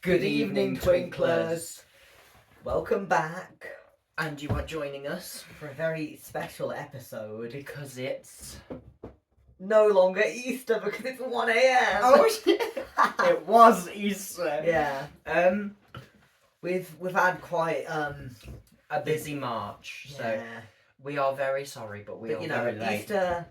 Good evening, Twinklers. Welcome back And you are joining us for a very special episode. because it's. No longer Easter because it's 1 a.m. Oh shit! It was Easter. Yeah, Um, we've had quite a busy March, so yeah. we are very sorry, but we But are you know, very late. Easter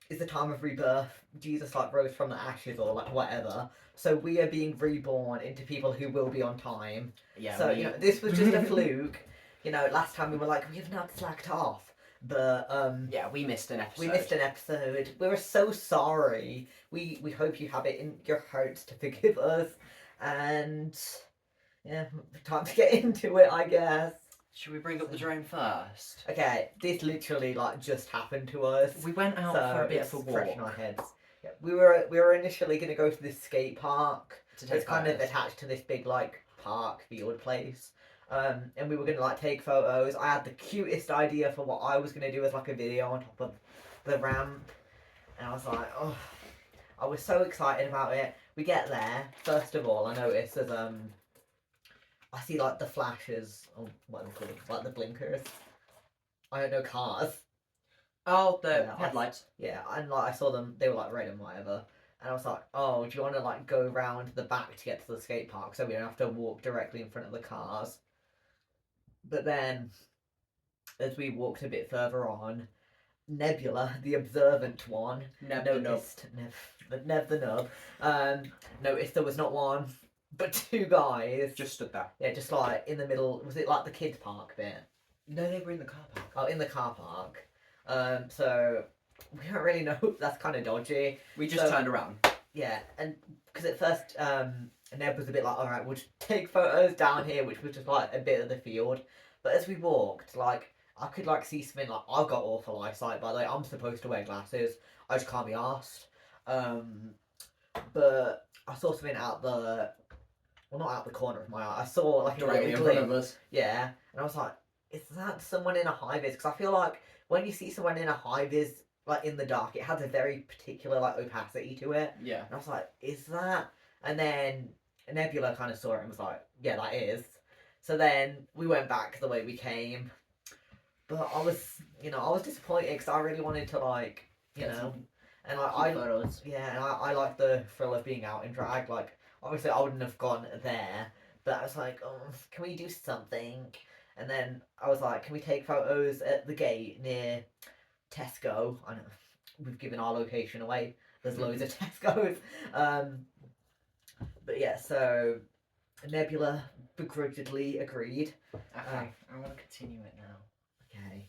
is the time of rebirth. Jesus like rose from the ashes or like whatever. So we are being reborn into people who will be on time. Yeah. So you know, this was just a fluke. You know, last time we were like, we have not slacked off. But Yeah, we missed an episode. we missed an episode. We were so sorry. We hope you have it in your hearts to forgive us. And yeah, time to get into it, I guess. Should we bring up the drone first? Okay, this literally like just happened to us. We went out So for a bit it's of a fresh in our walk heads. Yeah, we were initially gonna go to this skate park. to take It's kind of photos. attached to this big like park field place. And we were gonna like take photos. I had the cutest idea for what I was gonna do as like a video on top of the ramp, and I was like, oh, I was so excited about it. We get there. First of all, I noticed there's I see like the flashes, or what are they called, like the blinkers. I don't know, cars. Oh, the Yeah, headlights. Yeah, and like I saw them, they were like red and whatever. And I was like, oh, do you want to like go round the back to get to the skate park so we don't have to walk directly in front of the cars? But then, as we walked a bit further on, Nebula, the observant one, Nub. noticed Nev the nub, noticed there was not one but two guys. Just stood there. Yeah, just like in the middle. Was it like the kids park bit? No, they were in the car park. Oh, in the car park. So we don't really know. That's kind of dodgy. We just So- turned around. Yeah, and because at first Neb was a bit like, all right, we'll just take photos down here, which was just like a bit of the field. But as we walked, like I could like see something. Like I've got awful eyesight, by the way. I'm supposed to wear glasses. I just can't be asked. But I saw something out the, well, not out the corner of my eye. I saw like a Directly in little front of glimpse. us. Yeah, and I was like, is that someone in a high vis? Because I feel like when you see someone in a high vis, like in the dark, it has a very particular like opacity to it. Yeah. And I was like, is that? And then Nebula kind of saw it and was like, yeah, that is. So then we went back the way we came. But I was, I was disappointed because I really wanted to like, Get know, some and I photos. yeah, and I like the thrill of being out in drag. Like, obviously, I wouldn't have gone there, but I was like, oh, can we do something? And then I was like, can we take photos at the gate near Tesco? I know we've given our location away. There's loads of Tesco's. But yeah, so Nebula begrudgingly agreed. Okay, I want to continue it now. Okay,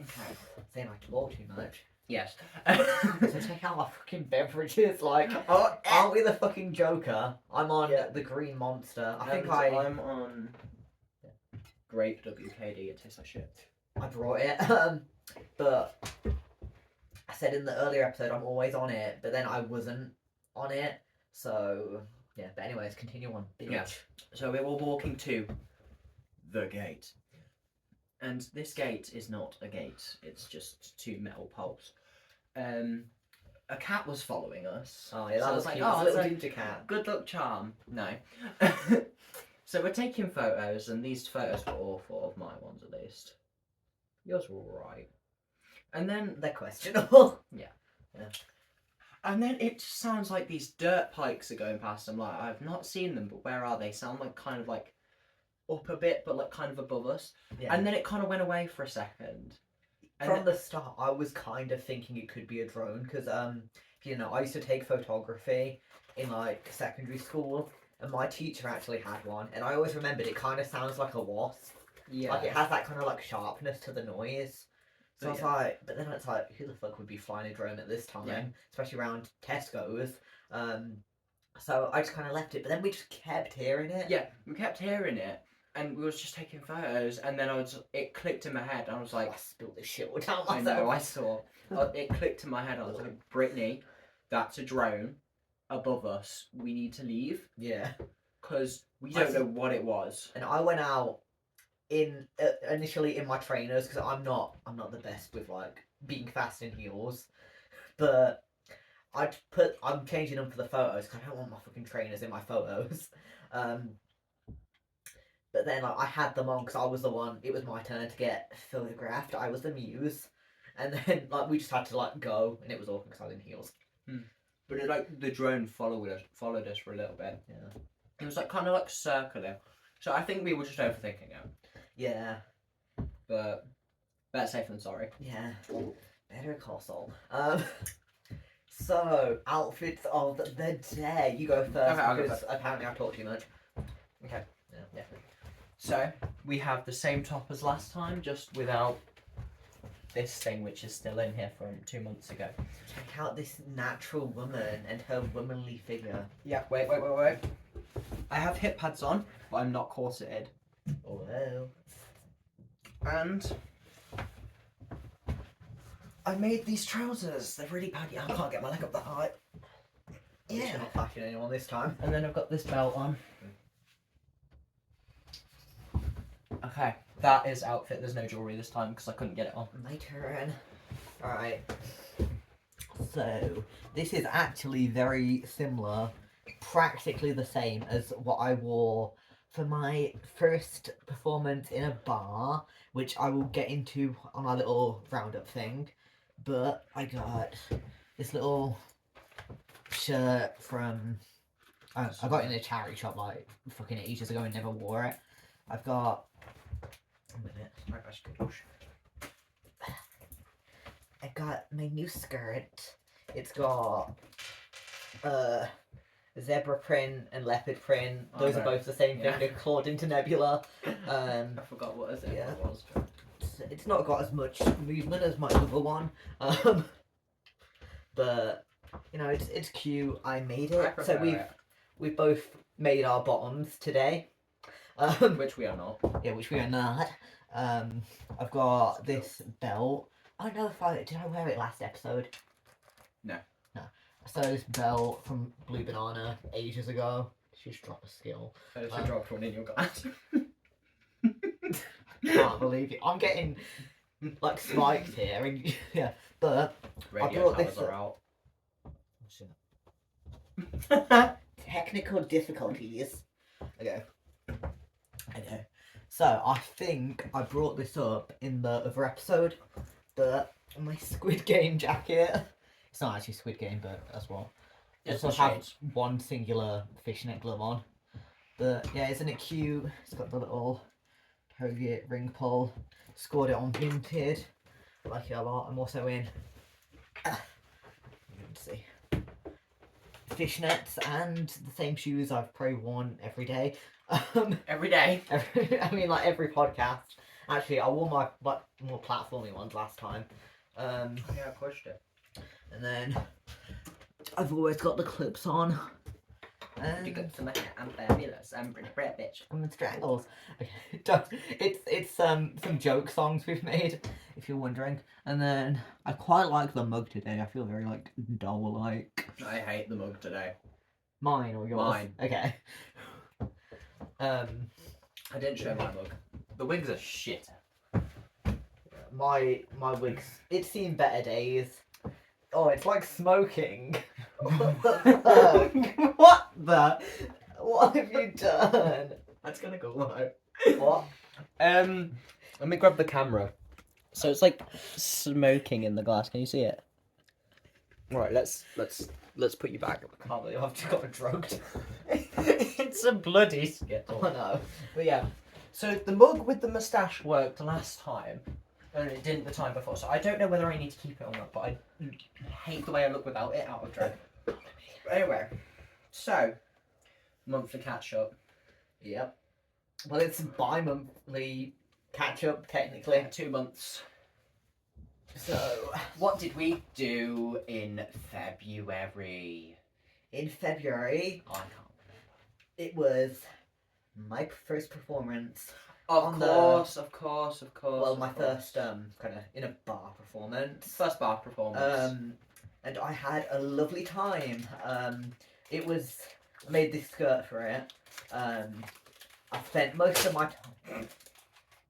Okay. saying I talk too much. Yes. So take out my fucking beverages, like. Oh, Aren't we the fucking Joker? I'm on Yeah. the Green Monster. I think I'm on Grape WKD. It tastes like shit. I brought it. But I said in the earlier episode I'm always on it, but then I wasn't on it. So yeah. But anyways, continue on. Bitch. Yeah. So we were walking to the gate, and this gate is not a gate. It's just two metal poles. A cat was following us. Oh yeah, So that I was was like, cute. oh, It's a it's little like- ginger cat. Good luck charm. No. So we're taking photos, and these photos were awful, of my ones at least. Yours were alright. And then They're questionable. And then it just sounds like these dirt pikes are going past. I'm like, I've not seen them, but where are they? Sound like kind of like up a bit, but like kind of above us. Yeah. And then it kind of went away for a second. And From the start, I was kind of thinking it could be a drone because I used to take photography in like secondary school, and my teacher actually had one, and I always remembered it kind of sounds like a wasp. yeah, Like it has that kind of like sharpness to the noise. So I was Yeah. like, but then it's like, who the fuck would be flying a drone at this time, Yeah. especially around Tesco's? So I just kind of left it, but then we just kept hearing it. yeah, we kept hearing it, and we was just taking photos, and then it clicked in my head, and I was I like, spilled this shit all down I myself. know, I saw. It clicked in my head. I was like, Brittany, that's a drone above us. We need to leave Yeah, because we I don't see. know what it was. and I went out in initially in my trainers because I'm not the best with like being fast in heels, but I'm changing them for the photos because I don't want my fucking trainers in my photos. But then like, I had them on because I was the one. It was my turn to get photographed. I was the muse, and then like we just had to like go, and it was awkward because I was in heels. But it, like the drone followed us for a little bit. Yeah. It was like kind of like circular. So I think we were just overthinking it. Yeah. But better safe than sorry. Yeah. Better call Saul. So outfits of the day. You go first Okay, I'll go because first. apparently I've talked too much. Okay. Yeah. So we have the same top as last time, just without this thing, which is still in here from 2 months ago. Check out this natural woman and her womanly figure. Yeah. Wait. I have hip pads on, but I'm not corseted. Oh well. And I made these trousers. They're really baggy. I can't get my leg up that high. You're Yeah. not backing anyone this time. And then I've got this belt on. Okay, that is outfit. There's no jewellery this time because I couldn't get it on. My turn. Alright. So, this is actually very similar, practically the same as what I wore for my first performance in a bar, which I will get into on our little roundup thing. But I got this little shirt from. I got it in a charity shop like fucking ages ago and never wore it. I've got. A minute. I got my new skirt. It's got zebra print and leopard print. Those are Okay. both the same thing. Yeah. They're clawed into nebula. I forgot what it yeah. was. It's not got as much movement as my other one. But you know, it's cute. I made I it. prefer So it. we've both made our bottoms today. Which we are not. Yeah, which we are not. I've got this belt. I don't know if did I wear it last episode? No. No. I saw this belt from Blue Banana ages ago. Just drop a skill. I just dropped one in your glass. Can't believe it. I'm getting like spiked here, and yeah. But Radio brought this towers are out. technical difficulties. Okay. So I think I brought this up in the other episode, but my Squid Game jacket. It's not actually Squid Game, but as well. It's I the have shades. one singular fishnet glove on. But yeah, isn't it cute? It's got the little Target ring pull. Scored it on Vinted. I like it a lot. I'm also in. Let's see. Fishnets and the same shoes I've probably worn every day. Every day. Every podcast. Actually, I wore my more platformy ones last time. Yeah, I pushed it. And then I've always got the clips on. You got some hair. I'm fabulous. I'm pretty red bitch. I'm in strangles. It's some joke songs we've made, if you're wondering. And then I quite like the mug today. I feel very like doll-like. I hate the mug today. Mine or yours? Mine. Okay. I didn't show my mug. The wigs are shit. My wigs. It's seen better days. Oh, it's like smoking. What the fuck? What have you done? That's gonna go low. What? Let me grab the camera. So it's like smoking in the glass. Can you see it? Right, let's put you back. I can't believe I've just got drugged. It's a bloody skittle. Oh no. But yeah, so the mug with the moustache worked last time, and it didn't the time before. So I don't know whether I need to keep it or not, but I hate the way I look without it out of drag. Anyway, so monthly catch up. Yep. Well, it's bi-monthly catch-up, technically. 2 months. So, What did we do in February? in February, I can't. it was my first performance. Of On course. Well, my first, kind of, in a bar performance. first bar performance. And I had a lovely time. It was, I made this skirt for it. I spent most of my time,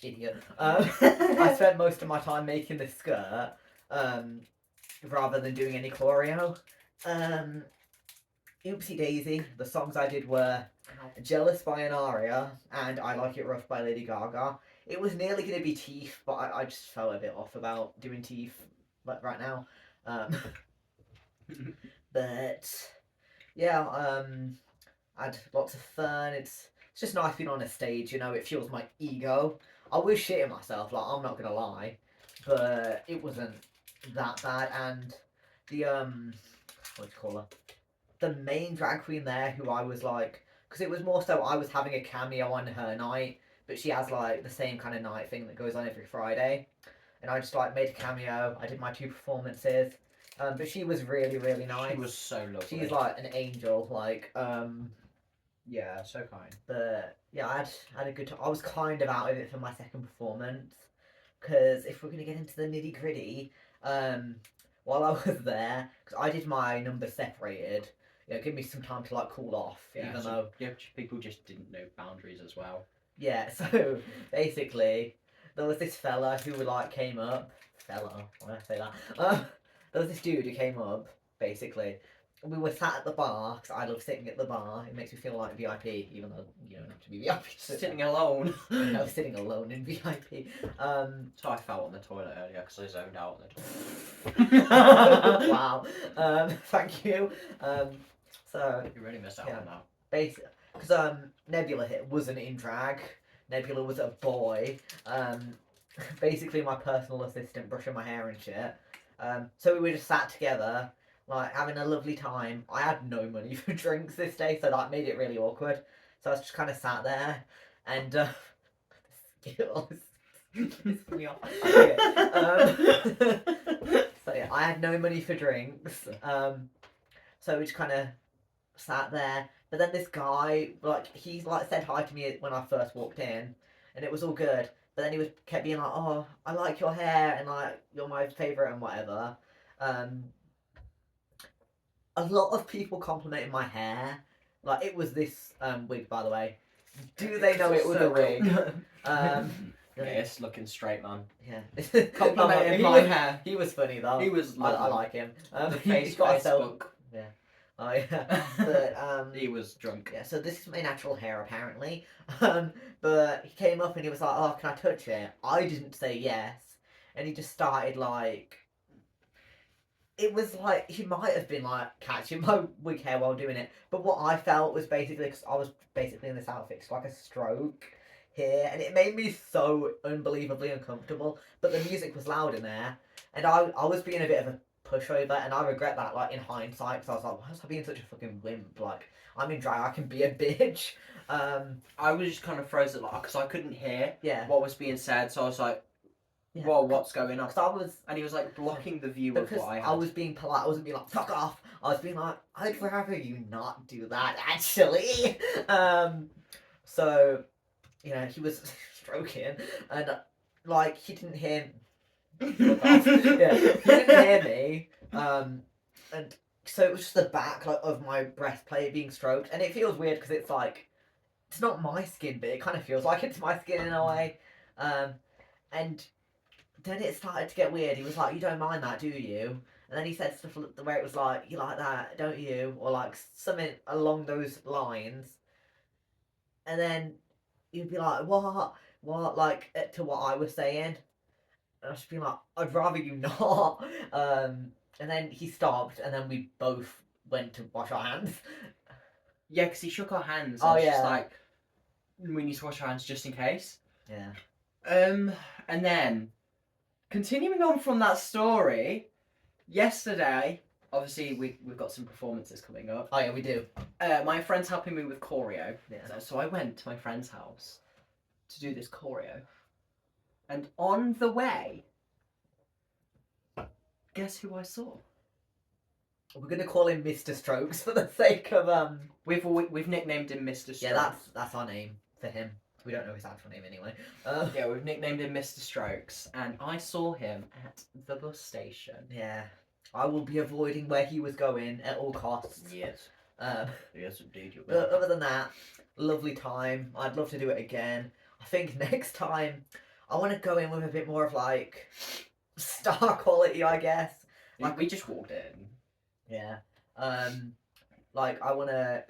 idiot. I spent most of my time making this skirt, rather than doing any choreo. Oopsie Daisy. The songs I did were Jealous by Anaria and I Like It Rough by Lady Gaga. It was nearly going to be Teeth, but I just felt a bit off about doing Teeth like right now. Um, but yeah, I had lots of fun. It's just nice being on a stage, you know, it fuels my ego. I was shitting myself, like, I'm not gonna lie, but it wasn't that bad. And the, what do you call her? The main drag queen there, who I was like, because it was more so I was having a cameo on her night, but she has like the same kind of night thing that goes on every Friday. And I just like made a cameo, I did my 2 performances. But she was really, really nice. She was so lovely. She's like an angel, like, yeah, so kind. but yeah, I had a good time. I was kind of out of it for my second performance because if we're gonna get into the nitty gritty, while I was there, because I did my numbers separated, you know, give me some time to like cool off. Yeah, even so, though yeah, people just didn't know boundaries as well. yeah, so basically there was this fella who like came up. Fella, why did I say that? There was this dude who came up basically. We were sat at the bar because I love sitting at the bar. It makes me feel like VIP, even though you don't have to be VIP. Sitting alone. I was sitting alone in VIP. So I fell on the toilet earlier because I zoned out on the toilet. Wow. Thank you. So You really missed out Yeah. on that. basically, because Nebula wasn't in drag. Nebula was a boy. Basically my personal assistant brushing my hair and shit. So we were just sat together, like having a lovely time. I had no money for drinks this day, so that made it really awkward. So I was just kind of sat there, and Skittles pissed me off. Okay, so yeah, I had no money for drinks. So we just kind of sat there. But then this guy, like, he like said hi to me when I first walked in, and it was all good. But then he kept being like, "Oh, I like your hair, and like you're my favorite, and whatever." A lot of people complimented my hair. Like it was this wig, by the way. Do they know it was a wig? Yes, looking straight, man. Yeah. Complimented he my was, hair. he was funny though. He was I lovely. like him. The He's got a self. Facebook. Oh yeah. But He was drunk. yeah. So this is my natural hair apparently. But he came up and he was like, "Oh, can I touch it?" I didn't say yes, and he just started like. It was like he might have been like catching my wig hair while doing it, but what I felt was basically because I was basically in this outfit, it's like a stroke here, and it made me so unbelievably uncomfortable. But the music was loud in there, and I was being a bit of a pushover, and I regret that like in hindsight because I was like, why was I being such a fucking wimp? Like I'm in drag, I can be a bitch. I was just kind of frozen because I couldn't hear Yeah. what was being said, so I was like, Yeah. "Whoa, what's going on?" Because I was. And he was like blocking the view of Because what I had. I was being polite, I wasn't being like, fuck off. I was being like, I'd rather you not do that, actually. So, you know, he was stroking, and, like, he didn't hear yeah, he didn't hear me, and so it was just the back like, of my breastplate being stroked, and it feels weird because it's like, it's not my skin, but it kind of feels like it's my skin in a way, and then it started to get weird. He was like, "You don't mind that, do you?" And then he said stuff where it was like, "You like that, don't you?" Or like something along those lines. And then you'd be like, "What? What?" Like to what I was saying. And I was just being like, "I'd rather you not." And then he stopped, and then we both went to wash our hands. Yeah, because he shook our hands. Oh, I was yeah. just like, we need to wash our hands just in case. Yeah. And then, continuing on from that story, yesterday, obviously we've got some performances coming up. Oh yeah, we do. My friend's helping me with choreo. Yeah. So I went to my friend's house to do this choreo. And on the way, guess who I saw? We're gonna call him Mr. Strokes for the sake of We've nicknamed him Mr. Strokes. Yeah, that's our name for him. We don't know his actual name anyway. Yeah, we've nicknamed him Mr. Strokes, and I saw him at the bus station. Yeah. I will be avoiding where he was going at all costs. Yes. Um, Yes, indeed, you but other than that, lovely time. I'd love to do it again. I think next time I want to go in with a bit more of like star quality, I guess. We just walked in. Yeah. Like I want to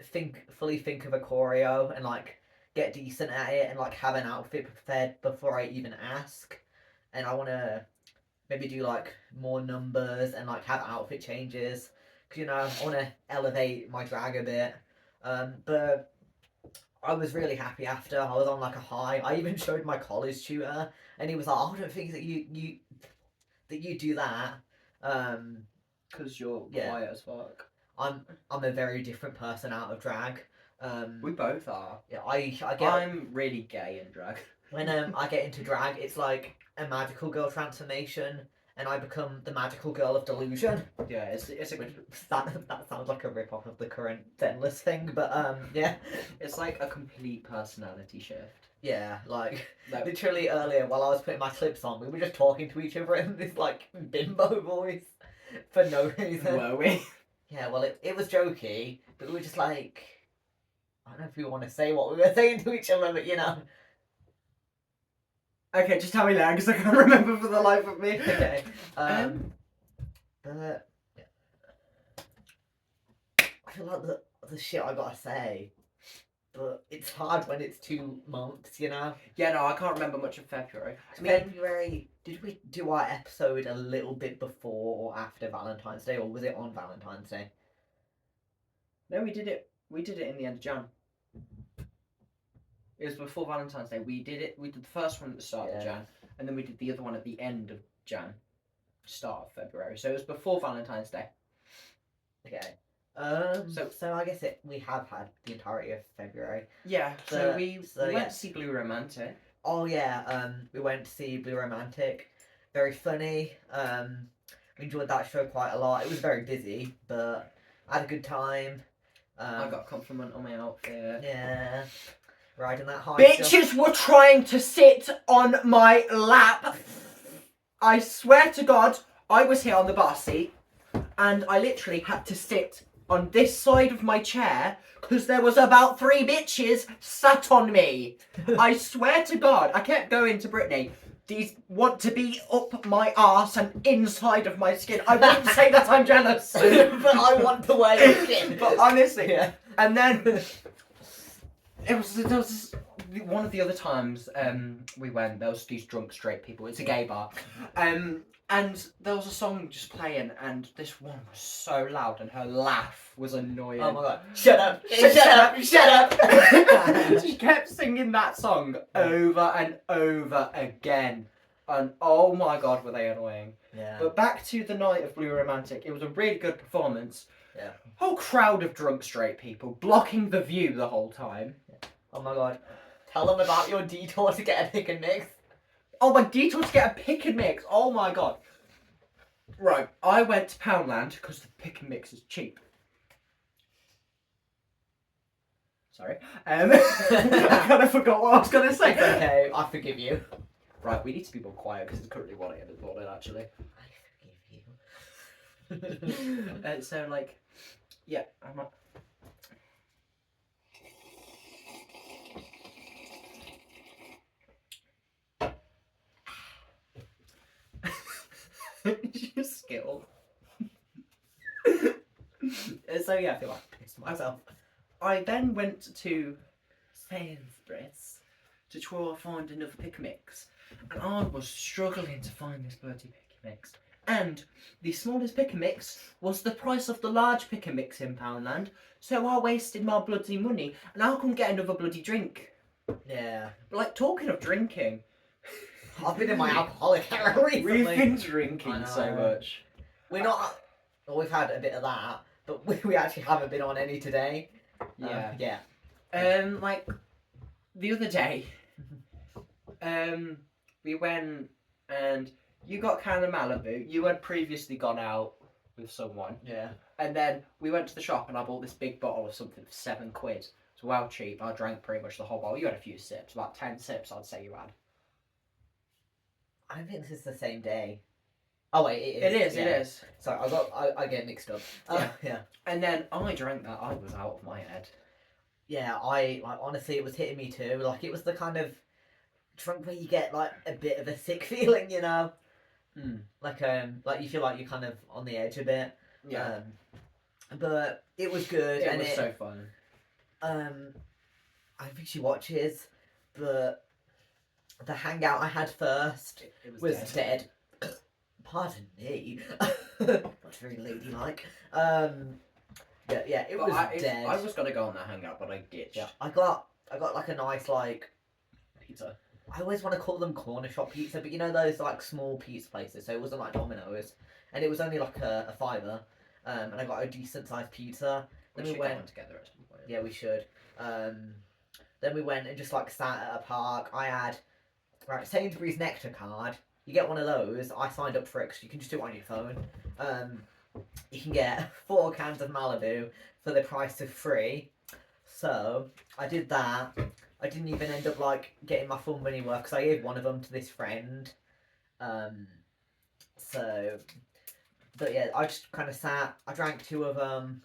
fully think of a choreo and like get decent at it and like have an outfit prepared before I even ask. And I want to maybe do like more numbers and like have outfit changes. Cause I want to elevate my drag a bit. But I was really happy after. I was on like a high. I even showed my college tutor, and he was like, "Oh, I don't think that you do that." Um, Because you're Yeah. quiet as fuck. I'm a very different person out of drag. We both are. Yeah, I get I'm really gay in drag. when I get into drag, it's like a magical girl transformation, and I become the magical girl of delusion. Yeah, it's a Which that sounds like a rip off of the current Zenless thing, but yeah, it's like a complete personality shift. yeah, like Like, literally earlier while I was putting my clips on, we were just talking to each other in this like bimbo voice for no reason. were we? Yeah, well, it was jokey, but we were just like, I don't know if we want to say what we were saying to each other, but Okay, just tell me that because I can't remember for the life of me. Okay. But yeah. I feel like the shit I gotta say, but it's hard when it's 2 months, Yeah, no, I can't remember much of February. February, did we do our episode a little bit before or after Valentine's Day, or was it on Valentine's Day? No, we did it. We did it in the end of Jan. It was before Valentine's Day. We did it. We did the first one at the start of Yeah. Jan, and then we did the other one at the end of Jan, start of February. So it was before Valentine's Day. Okay. So I guess we have had the entirety of February. Yeah. So we yeah. went to see Blue Romantic. Oh yeah, we went to see Blue Romantic. Very funny. We enjoyed that show quite a lot. It was very busy, but I had a good time. I got a compliment on my outfit. Yeah. Riding that high. Bitches were trying to sit on my lap. I swear to God, I was here on the bar seat, and I literally had to sit on this side of my chair because there was about 3 bitches sat on me. I swear to God, I kept going to Brittany. These want to be up my arse and inside of my skin. I wouldn't say that I'm jealous, but I want to wear your skin. But honestly, Yeah. and then there was this, one of the other times we went. There was these drunk straight people. It's a gay bar, and there was a song just playing, and this one was so loud, and her laugh was annoying. Oh my God! Shut up! Shut up! She kept singing that song over and over again, and oh my God, were they annoying! Yeah. But back to the night of Blue Romantic, it was a really good performance. Yeah. Whole crowd of drunk straight people blocking the view the whole time. Oh my God! Tell them about your detour to get a pick and mix. Oh, my detour to get a pick and mix. Oh my God. Right, I went to Poundland because the pick and mix is cheap. Sorry. I kind of forgot what I was going to say. It's okay. I forgive you. Right, we need to be more quiet because it's currently 1 a.m. in the morning, actually. I forgive you. So, like, yeah, I'm not... Your skill. So yeah, I feel like I pissed myself. I then went to Sainsbury's to try and find another pick mix, and I was struggling to find this bloody pick mix. And the smallest pick mix was the price of the large pick mix in Poundland, so I wasted my bloody money, and I couldn't get another bloody drink. Yeah. But like, talking of drinking, I've been in my alcoholic era recently. we've been I drinking know. so much. We're not. Well, we've had a bit of that, but we actually haven't been on any today. Yeah. Yeah. Like the other day, we went and you got kind of Malibu. You had previously gone out with someone, Yeah. and then we went to the shop and I bought this big bottle of something for £7. It's well cheap. I drank pretty much the whole bottle. You had a few sips, about 10 sips, I'd say you had. I don't think this is the same day. Oh wait, it is. It is. Sorry, I get mixed up. Yeah. And then I drank that. I was out of my head. Yeah, I like honestly, it was hitting me too. Like it was the kind of drunk where you get like a bit of a sick feeling, you know. Like you feel like you're kind of on the edge a bit. Yeah. but it was good, It and was so fun. I think she watches, but the hangout I had first It was dead. Pardon me. Not very ladylike. Yeah, it But was dead. I was gonna go on that hangout, but I ditched. Yeah, I got like a nice like. Pizza. I always want to call them corner shop pizza, but you know those like small pizza places. So it wasn't like Domino's, and it was only like a fiver. And I got a decent sized pizza. We Then should we get went. one together at some point. Yeah, we should. Then we went and just like sat at a park. I had Sainsbury's Nectar card. You get one of those. I signed up for it because you can just do it on your phone. You can get 4 cans of Malibu for the price of 3. So I did that. I didn't even end up like getting my full money worth because I gave one of them to this friend. So, but yeah, I just kind of sat. I drank 2 of them.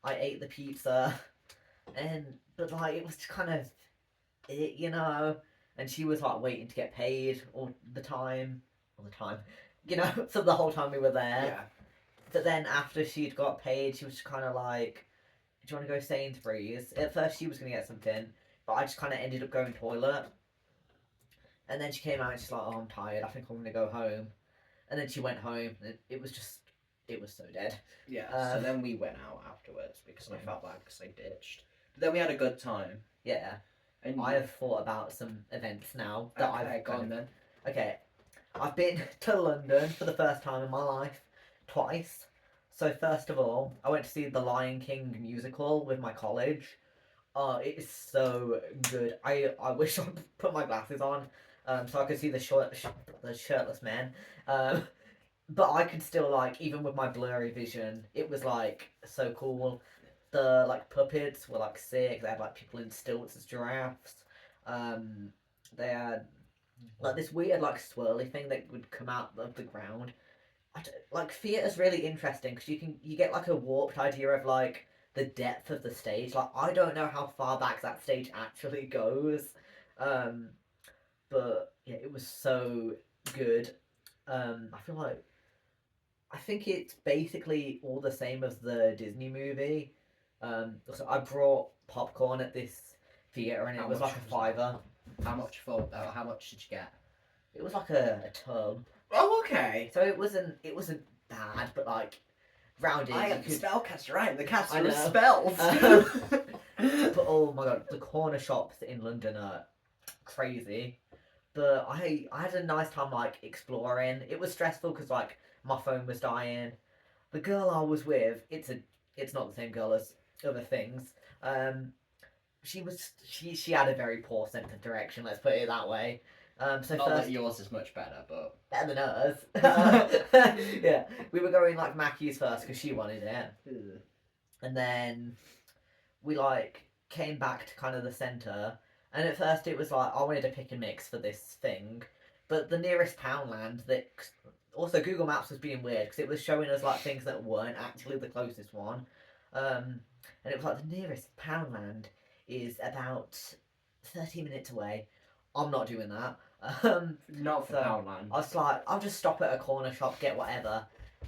I ate the pizza, but like it was kind of it, you know. And she was like waiting to get paid all the time, you know. So the whole time we were there. Yeah. But then after she'd got paid, she was kind of like, "Do you want to go Sainsbury's?" At first, she was gonna get something, but I just kind of ended up going toilet. And then she came out and she's like, "Oh, I'm tired. I think I'm gonna go home." And then she went home, and it was so dead. Yeah. So then we went out afterwards because I felt bad because I ditched. But then we had a good time. Yeah. And I have thought about some events now that I've gone then. Okay, I've been to London for the first time in my life, twice. So first of all, I went to see the Lion King musical with my college. Oh, it is so good. I wish I put my glasses on, so I could see the shirtless men. But I could still like, even with my blurry vision, it was like so cool. The like puppets were like sick. They had like people in stilts as giraffes. They had like this weird like swirly thing that would come out of the ground. Like theatre's really interesting because you get like a warped idea of like the depth of the stage. Like I don't know how far back that stage actually goes, but yeah, it was so good. I think it's basically all the same as the Disney movie. So I brought popcorn at this theater and it How was much like a was fiver. How much did you get? It was like a tub. Oh, okay. So it wasn't bad, but like rounded. I you am the could- spellcaster. I am the I caster know. of spells. But oh my god, the corner shops in London are crazy. But I had a nice time like exploring. It was stressful because like my phone was dying. The girl I was with, it's not the same girl as other things. She had a very poor sense of direction. Let's put it that way. So Not first that yours is much better, but better than hers. Yeah, we were going like Mackey's first because she wanted it, and then we like came back to kind of the center. And at first it was like I wanted to pick and mix for this thing, but the nearest Poundland that also Google Maps was being weird because it was showing us like things that weren't actually the closest one, and it was like the nearest Poundland is about 30 minutes away. I'm not doing that. not for So, Poundland. I was like, I'll just stop at a corner shop, get whatever.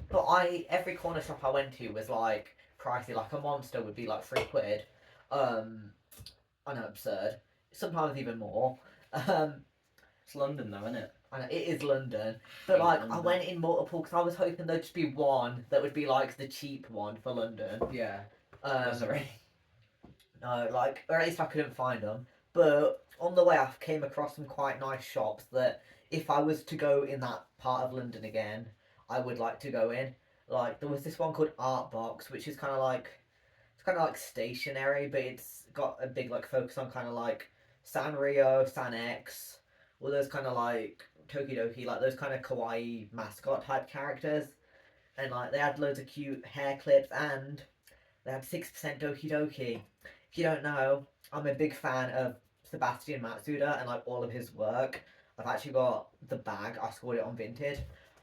But every corner shop I went to was like pricey. Like a Monster would be like £3. I know, absurd. Sometimes even more. It's London, though, isn't it? I know, it is London. But like, I went in multiple because I was hoping there'd just be one that would be like the cheap one for London. Yeah. Was there any? No, like, or at least I couldn't find them. But on the way, I came across some quite nice shops that if I was to go in that part of London again, I would like to go in. Like, there was this one called Art Box, which is kind of like, it's kind of like stationary, but it's got a big like focus on kind of like Sanrio, Sanex, all those kind of like Tokidoki, like those kind of kawaii mascot type characters. And like, they had loads of cute hair clips and they had 6% Doki Doki. If you don't know, I'm a big fan of Sebastian Matsuda and like all of his work. I've actually got the bag. I scored it on Vinted.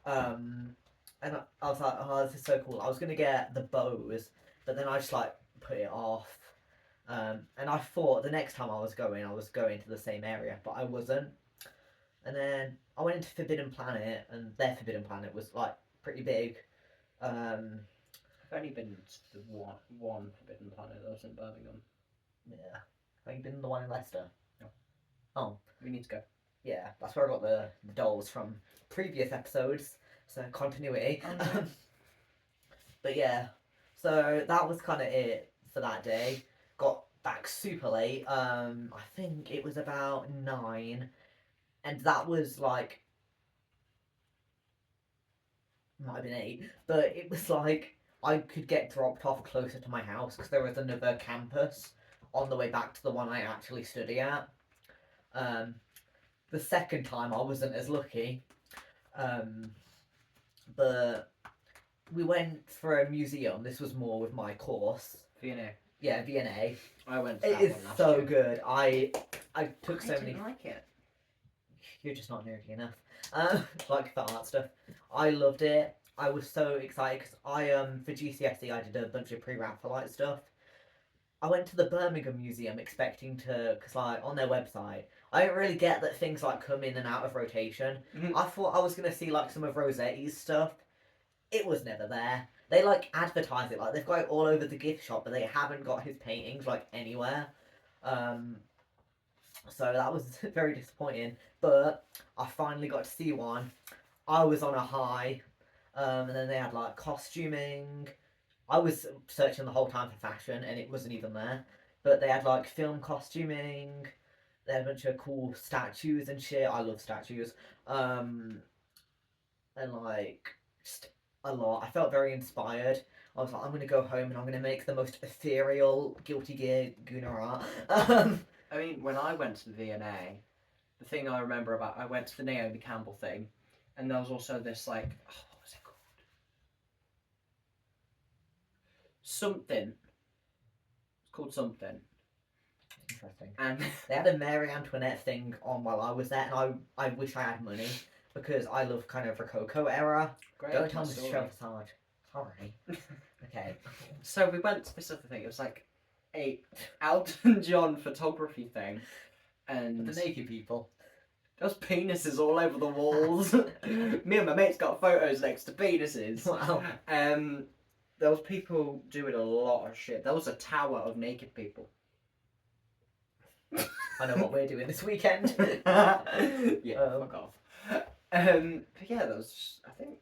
And I was like, oh, this is so cool. I was gonna get the bows, but then I just like put it off. And I thought the next time I was going to the same area, but I wasn't. And then I went into Forbidden Planet, and their Forbidden Planet was like pretty big. only been to the one Forbidden Planet that was in Birmingham. Yeah. Have you been the one in Leicester? No. Oh. We need to go. Yeah, that's where I got the dolls from previous episodes. So continuity. Oh, nice. But yeah, so that was kind of it for that day. Got back super late. I think it was about 9, and that was like might have been 8, but it was like I could get dropped off closer to my house because there was another campus on the way back to the one I actually study at. The second time I wasn't as lucky, but we went for a museum. This was more with my course. V&A. Yeah, V&A. I went to It that is one last so year. good. I took so many. didn't like it. You're just not nerdy enough. Like the art stuff. I loved it. I was so excited because I for GCSE I did a bunch of pre-Raphaelite stuff. I went to the Birmingham Museum expecting to, because like on their website, I don't really get that things like come in and out of rotation. Mhm. I thought I was gonna see like some of Rossetti's stuff. It was never there. They like advertise it, like they've got it all over the gift shop, but they haven't got his paintings like anywhere. So that was very disappointing. But I finally got to see one. I was on a high. And then they had like costuming. I was searching the whole time for fashion, and it wasn't even there. But they had like film costuming. They had a bunch of cool statues and shit. I love statues. And like just a lot. I felt very inspired. I was like, I'm gonna go home and I'm gonna make the most ethereal Guilty Gear Gunnar art. I mean, when I went to the V&A, the thing I remember about, I went to the Naomi Campbell thing, and there was also this like, what was it called? Something. It's called something. Interesting. And They had a Mary Antoinette thing on while I was there, and I wish I had money because I love kind of Rococo era. great. Don't tell my me to story. show Visage. Sorry. Okay. So we went to this other thing. It was like a Elton John photography thing, and The naked people. there was penises all over the walls. Me and my mates got photos next to penises. Wow. There was people doing a lot of shit. There was a tower of naked people. I know what we're doing this weekend. Yeah, fuck off. But yeah, that was just, I think,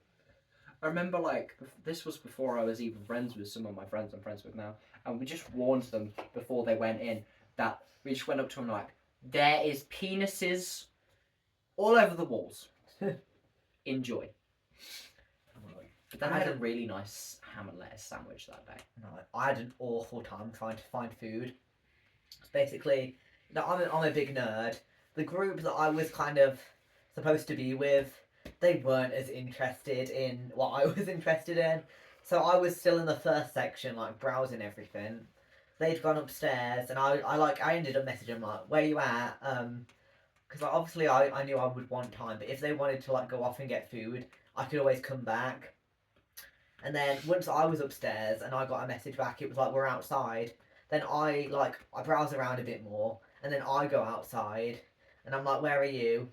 I remember like, this was before I was even friends with some of my friends I'm friends with now, and we just warned them before they went in that we just went up to them like, there is penises all over the walls. Enjoy. But then I had a really nice ham and lettuce sandwich that day. No, I had an awful time trying to find food. Basically, no, I'm a big nerd. The group that I was kind of supposed to be with, they weren't as interested in what I was interested in. So I was still in the first section, like browsing everything. They'd gone upstairs, and I ended up messaging them like, "Where you at?" Because like, obviously I knew I would want time, but if they wanted to like go off and get food, I could always come back. And then once I was upstairs and I got a message back, it was like, "We're outside." Then I browse around a bit more, and then I go outside, and I'm like, "Where are you?"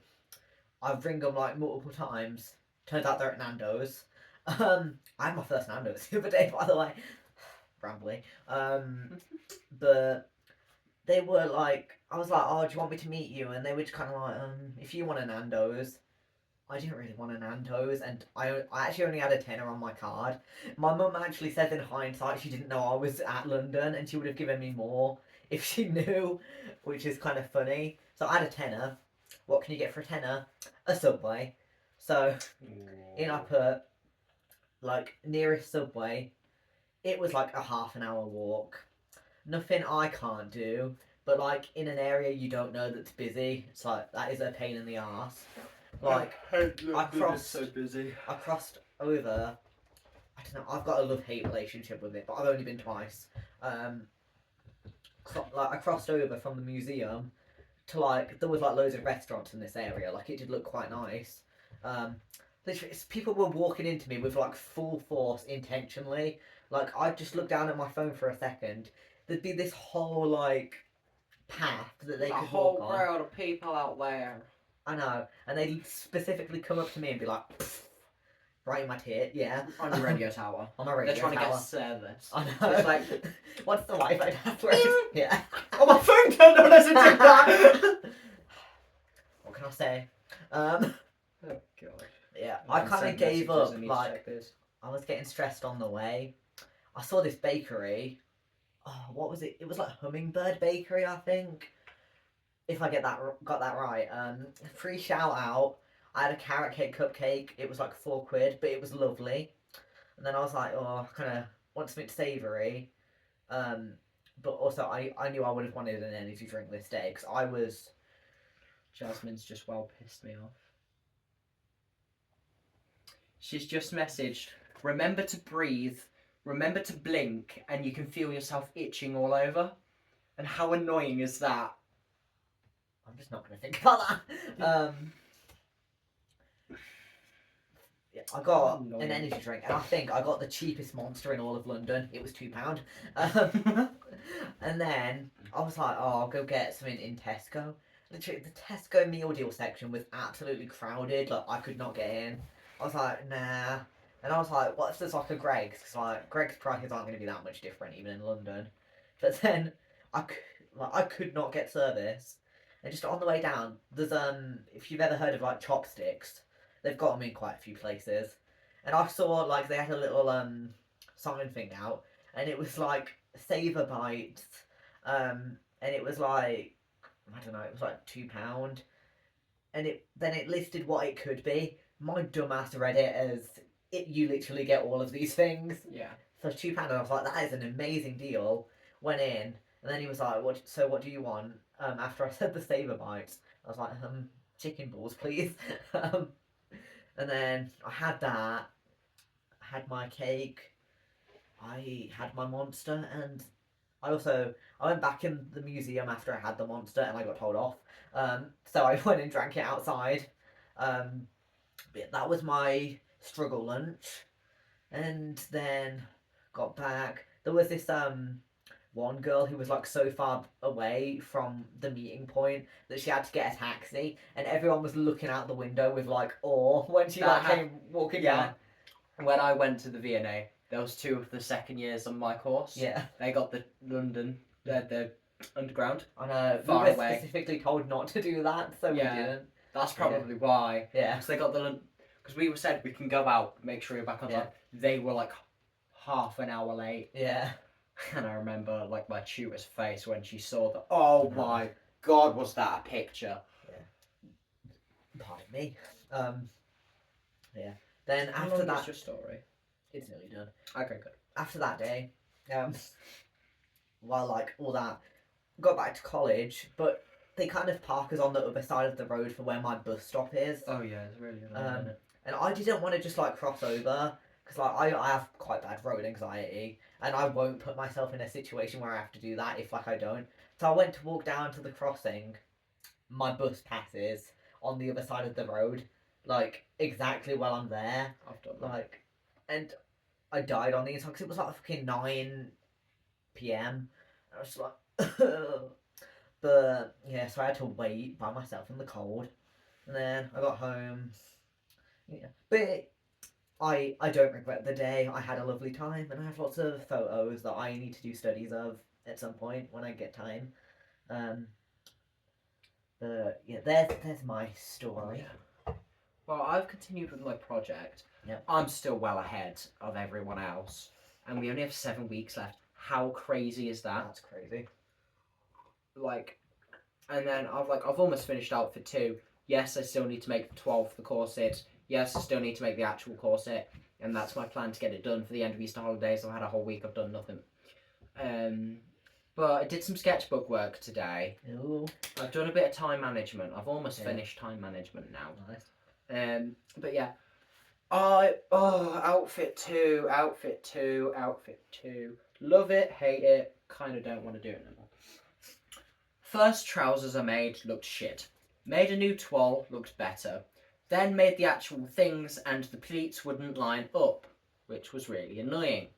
I've ring them like multiple times. Turns out they're at Nando's. I had my first Nando's the other day, by the way. Rambly. But they were like, I was like, "Oh, do you want me to meet you?" And they were just kind of like, if you want a Nando's." I didn't really want a Nando's, and I actually only had a tenner on my card. My mum actually said in hindsight she didn't know I was at London, and she would have given me more if she knew, which is kind of funny. So I had a tenner. What can you get for a tenner? A Subway. So in I put, like, nearest Subway. It was like a half an hour walk. Nothing I can't do, but like in an area you don't know that's busy, it's like that is a pain in the arse. Like I crossed so busy. I crossed over. I don't know. I've got a love-hate relationship with it, but I've only been twice. Like I crossed over from the museum to like there was like loads of restaurants in this area. Like it did look quite nice. Literally, people were walking into me with like full force intentionally. Like I'd just look down at my phone for a second. There'd be this whole like path that they A could whole walk on. crowd of people out there. I know, and they'd specifically come up to me and be like, "Pfft." Right in my tit, yeah. On your radio tower. On my radio They're trying tower. to get service. I know. It's like, what's the Wi-Fi password? Yeah. oh, my phone turned on as it did that. What can I say? Oh god. Yeah, I can kind of send gave messages up. and need to Like, check this. I was getting stressed on the way. I saw this bakery. Oh, what was it? It was like Hummingbird Bakery, I think. If I got that right. Free shout out. I had a carrot cake cupcake. It was like £4, but it was lovely. And then I was like, oh, I kind of want something savoury. But also I knew I would have wanted an energy drink this day because I was. Jasmine's just well pissed me off. She's just messaged, remember to breathe, remember to blink, and you can feel yourself itching all over. And how annoying is that? I'm just not going to think about that. Yeah, I got Oh, no. an energy drink, and I think I got the cheapest Monster in all of London. It was £2. And then I was like, oh, I'll go get something in Tesco. Literally, the Tesco meal deal section was absolutely crowded. Like, I could not get in. I was like, nah. And I was like, what if there's like a Greggs? Because like, Greggs prices aren't going to be that much different even in London. But then I could not get service. And just on the way down, there's if you've ever heard of like Chopsticks, they've got them in quite a few places. And I saw like they had a little sign thing out, and it was like Saver Bites, and it was like I don't know, it was like £2, and it listed what it could be. My dumbass read it as you literally get all of these things. Yeah. So £2, and I was like, that is an amazing deal. Went in, and then he was like, what do you want? After I said the Saver Bites, I was like, chicken balls, please. And then I had that. I had my cake. I had my Monster, and I went back in the museum after I had the Monster, and I got told off. So I went and drank it outside. But that was my struggle lunch, and then got back. There was this one girl who was like so far away from the meeting point that she had to get a taxi, and everyone was looking out the window with like awe when she like came walking down. When I went to the V&A, there was 2 of the second years on my course. Yeah, They got the London, the underground. I know. Far We were away. specifically told not to do that, so Yeah. we didn't. That's probably why. Yeah, Because they got the, because we were said we can go out, make sure you're back on time. They were like half an hour late. yeah. And I remember like my tutor's face when she saw that. Oh my god, was that a picture? Pardon me. Yeah. Then How after long that, is your story? it's nearly done. Okay, good. After that day, while like all that, got back to college, but they kind of park us on the other side of the road for where my bus stop is. Oh yeah, it's really annoying, isn't it? And I didn't want to just like cross over because like I have quite bad road anxiety, and I won't put myself in a situation where I have to do that if like I don't. So I went to walk down to the crossing. My bus passes on the other side of the road, like exactly while I'm there. I've done that. Like, and I died on the inside because it was like fucking 9 p.m. I was just like, but yeah, so I had to wait by myself in the cold, and then I got home. Yeah, but I don't regret the day. I had a lovely time, and I have lots of photos that I need to do studies of at some point when I get time. But yeah, there's my story. Well, I've continued with my project. Yep. I'm still well ahead of everyone else, and we only have 7 weeks left. How crazy is that? That's crazy. Like, and then I've almost finished Outfit 2. Yes, I still need to make 12 the corset. Yes, I still need to make the actual corset, and that's my plan to get it done for the end of Easter holidays. I've had a whole week, I've done nothing. But I did some sketchbook work today. Ooh, I've done a bit of time management. I've almost Yeah. finished time management now. nice. But yeah. Outfit 2. Love it, hate it, kind of don't want to do it anymore. First trousers I made looked shit. Made a new toile, looked better. Then made the actual things and the pleats wouldn't line up, which was really annoying.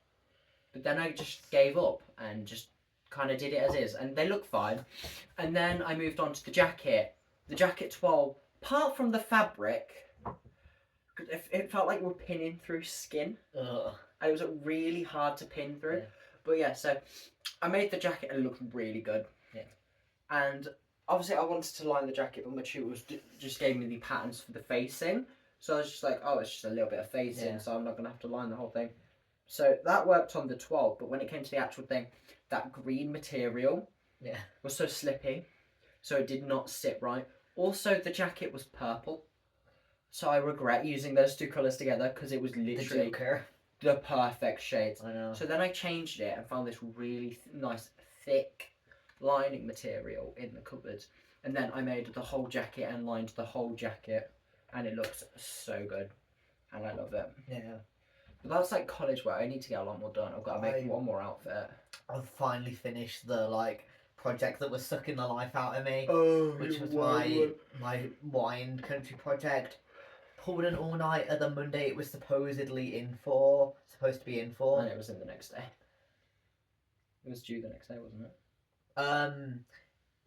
But then I just gave up and just kind of did it as is, and they look fine. And then I moved on to the jacket. The jacket toile, apart from the fabric, It felt like we're pinning through skin. Ugh. It was really hard to pin through. Yeah. But yeah, so I made the jacket and it looked really good. Yeah. And obviously I wanted to line the jacket, but my tutor just gave me the patterns for the facing. So I was just like, oh, it's just a little bit of facing, Yeah. so I'm not going to have to line the whole thing. So that worked on the 12, but when it came to the actual thing, that green material Yeah. was so slippy, so it did not sit right. Also, the jacket was purple, so I regret using those two colours together because it was The literally Joker. the perfect shade. I know. So then I changed it and found this really nice, thick lining material in the cupboard. And then I made the whole jacket and lined the whole jacket, and it looks so good. And I love it. Yeah. But that's like college wear. I need to get a lot more done. I've got to make I- one more outfit. I've finally finished the like project that was sucking the life out of me, Oh, which was my wine country project. Pulled an all nighter the Monday it was supposed to be in for. And it was in the next day. It was due the next day, wasn't it?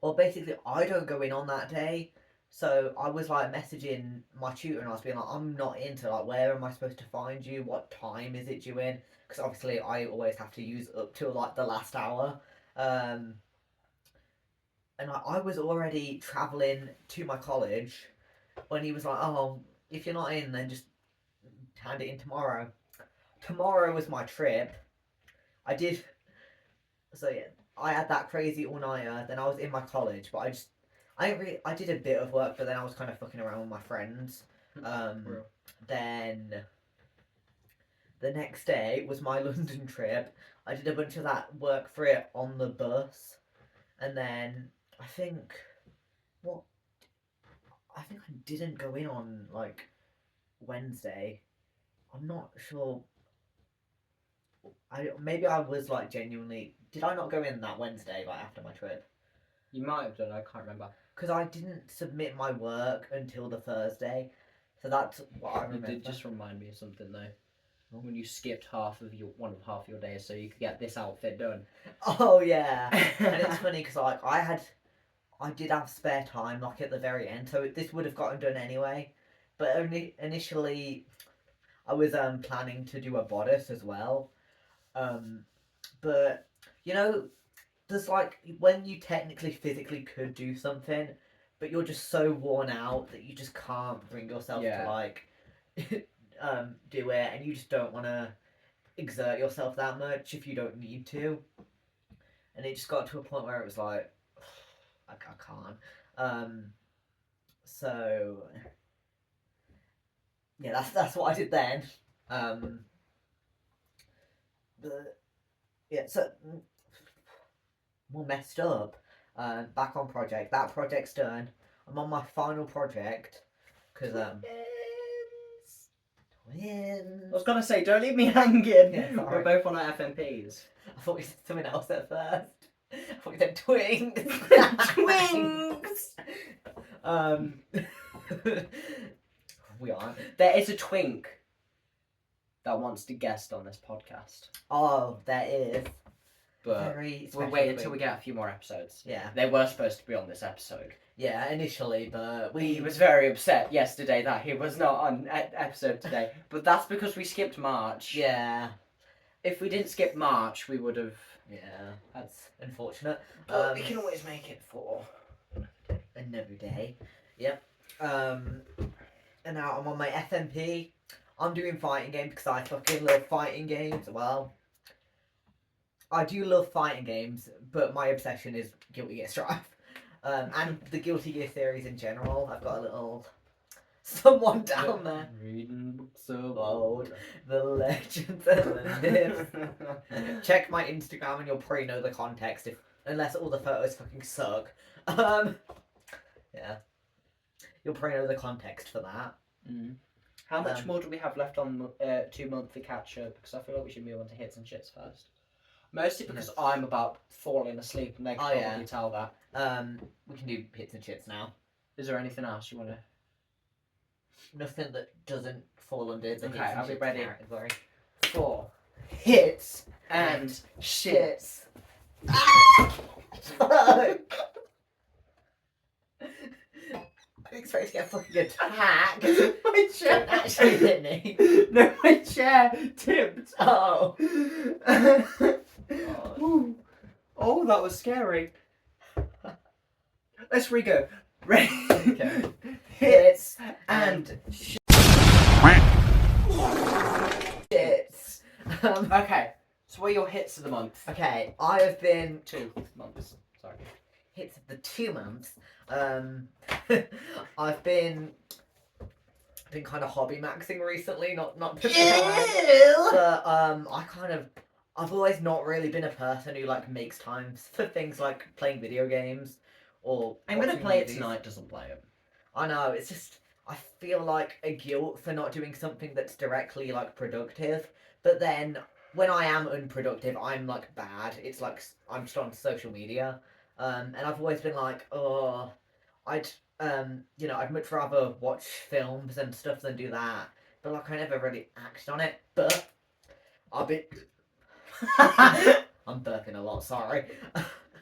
Well, basically, I don't go in on that day, so I was like messaging my tutor and I was being like, I'm not into like, where am I supposed to find you? What time is it due in? Because obviously, I always have to use up till like the last hour. And I was already traveling to my college when he was like, oh, if you're not in, then just hand it in tomorrow. Tomorrow was my trip. So yeah, I had that crazy all-nighter, then I was in my college, but I did a bit of work, but then I was kind of fucking around with my friends. Real. Then the next day was my London trip. I did a bunch of that work for it on the bus, and then I think I didn't go in on like Wednesday. I'm not sure. Maybe I was like genuinely. Did I not go in that Wednesday like after my trip? You might have done, I can't remember. Because I didn't submit my work until the Thursday, so that's what I You remember. did just remind me of something though. When you skipped half of your day so you could get this outfit done. Oh yeah, and it's funny because like I did have spare time like at the very end, so this would have gotten done anyway. But only initially, I was planning to do a bodice as well, but you know, there's like when you technically physically could do something, but you're just so worn out that you just can't bring yourself Yeah. to like do it, and you just don't want to exert yourself that much if you don't need to. And it just got to a point where it was like, I can't. So yeah, that's what I did then. But yeah, so more messed up. Back on project. That project's done. I'm on my final project because twins. I was gonna say, don't leave me hanging. Yeah, sorry. We're both on our FMPs. I thought you said something else at first. I thought you said twins. Twins. We are. There is a twink that wants to guest on this podcast, Oh, there is. but Very we'll special wait until twink. we get a few more episodes. Yeah, They were supposed to be on this episode. yeah. Initially, but He was very upset yesterday that he was not on episode today, but that's because we skipped March. Yeah, If we didn't skip March, we would have. yeah. That's unfortunate. But we can always make it for. Another day. Yep. And now I'm on my FMP. I'm doing fighting games because I fucking love fighting games. Well, I do love fighting games, but my obsession is Guilty Gear Strive. And the Guilty Gear series in general. I've got a little someone down there. Reading books of old. The legends and the myths. Check my Instagram and you'll probably know the context, unless all the photos fucking suck. Yeah. You'll probably know the context for that. Mm. How much Um, more do we have left on 2 monthly catch up? Because I feel like we should move on to hits and shits first. Mostly because Yes. I'm about falling asleep and they can Oh, probably yeah. tell that. We can do hits and shits now. Is there anything else you want to? Nothing that doesn't fall under the Okay, hits and I'll be shits ready. category. 4 Hits and shits. Fuck! supposed to get fucking attacked. My chair Don't actually hit me. No, my chair tipped. Oh. Ooh. Oh, that was scary. Let's re-go. Ready? Okay. Hits and and shits. okay. So what are your hits of the month? Okay, I have been 2 months. Sorry. hits of the 2 months. I've been kind of hobby maxing recently, not but I've always not really been a person who like makes time for things like playing video games or I'm gonna watching play it movies. tonight. Doesn't play it. I know, it's just I feel like a guilt for not doing something that's directly like productive, but then when I am unproductive, I'm like bad. It's like I'm just on social media, and I've always been like, oh, I'd I'd much rather watch films and stuff than do that. But like I never really acted on it. But I've been I'm burping a lot. Sorry.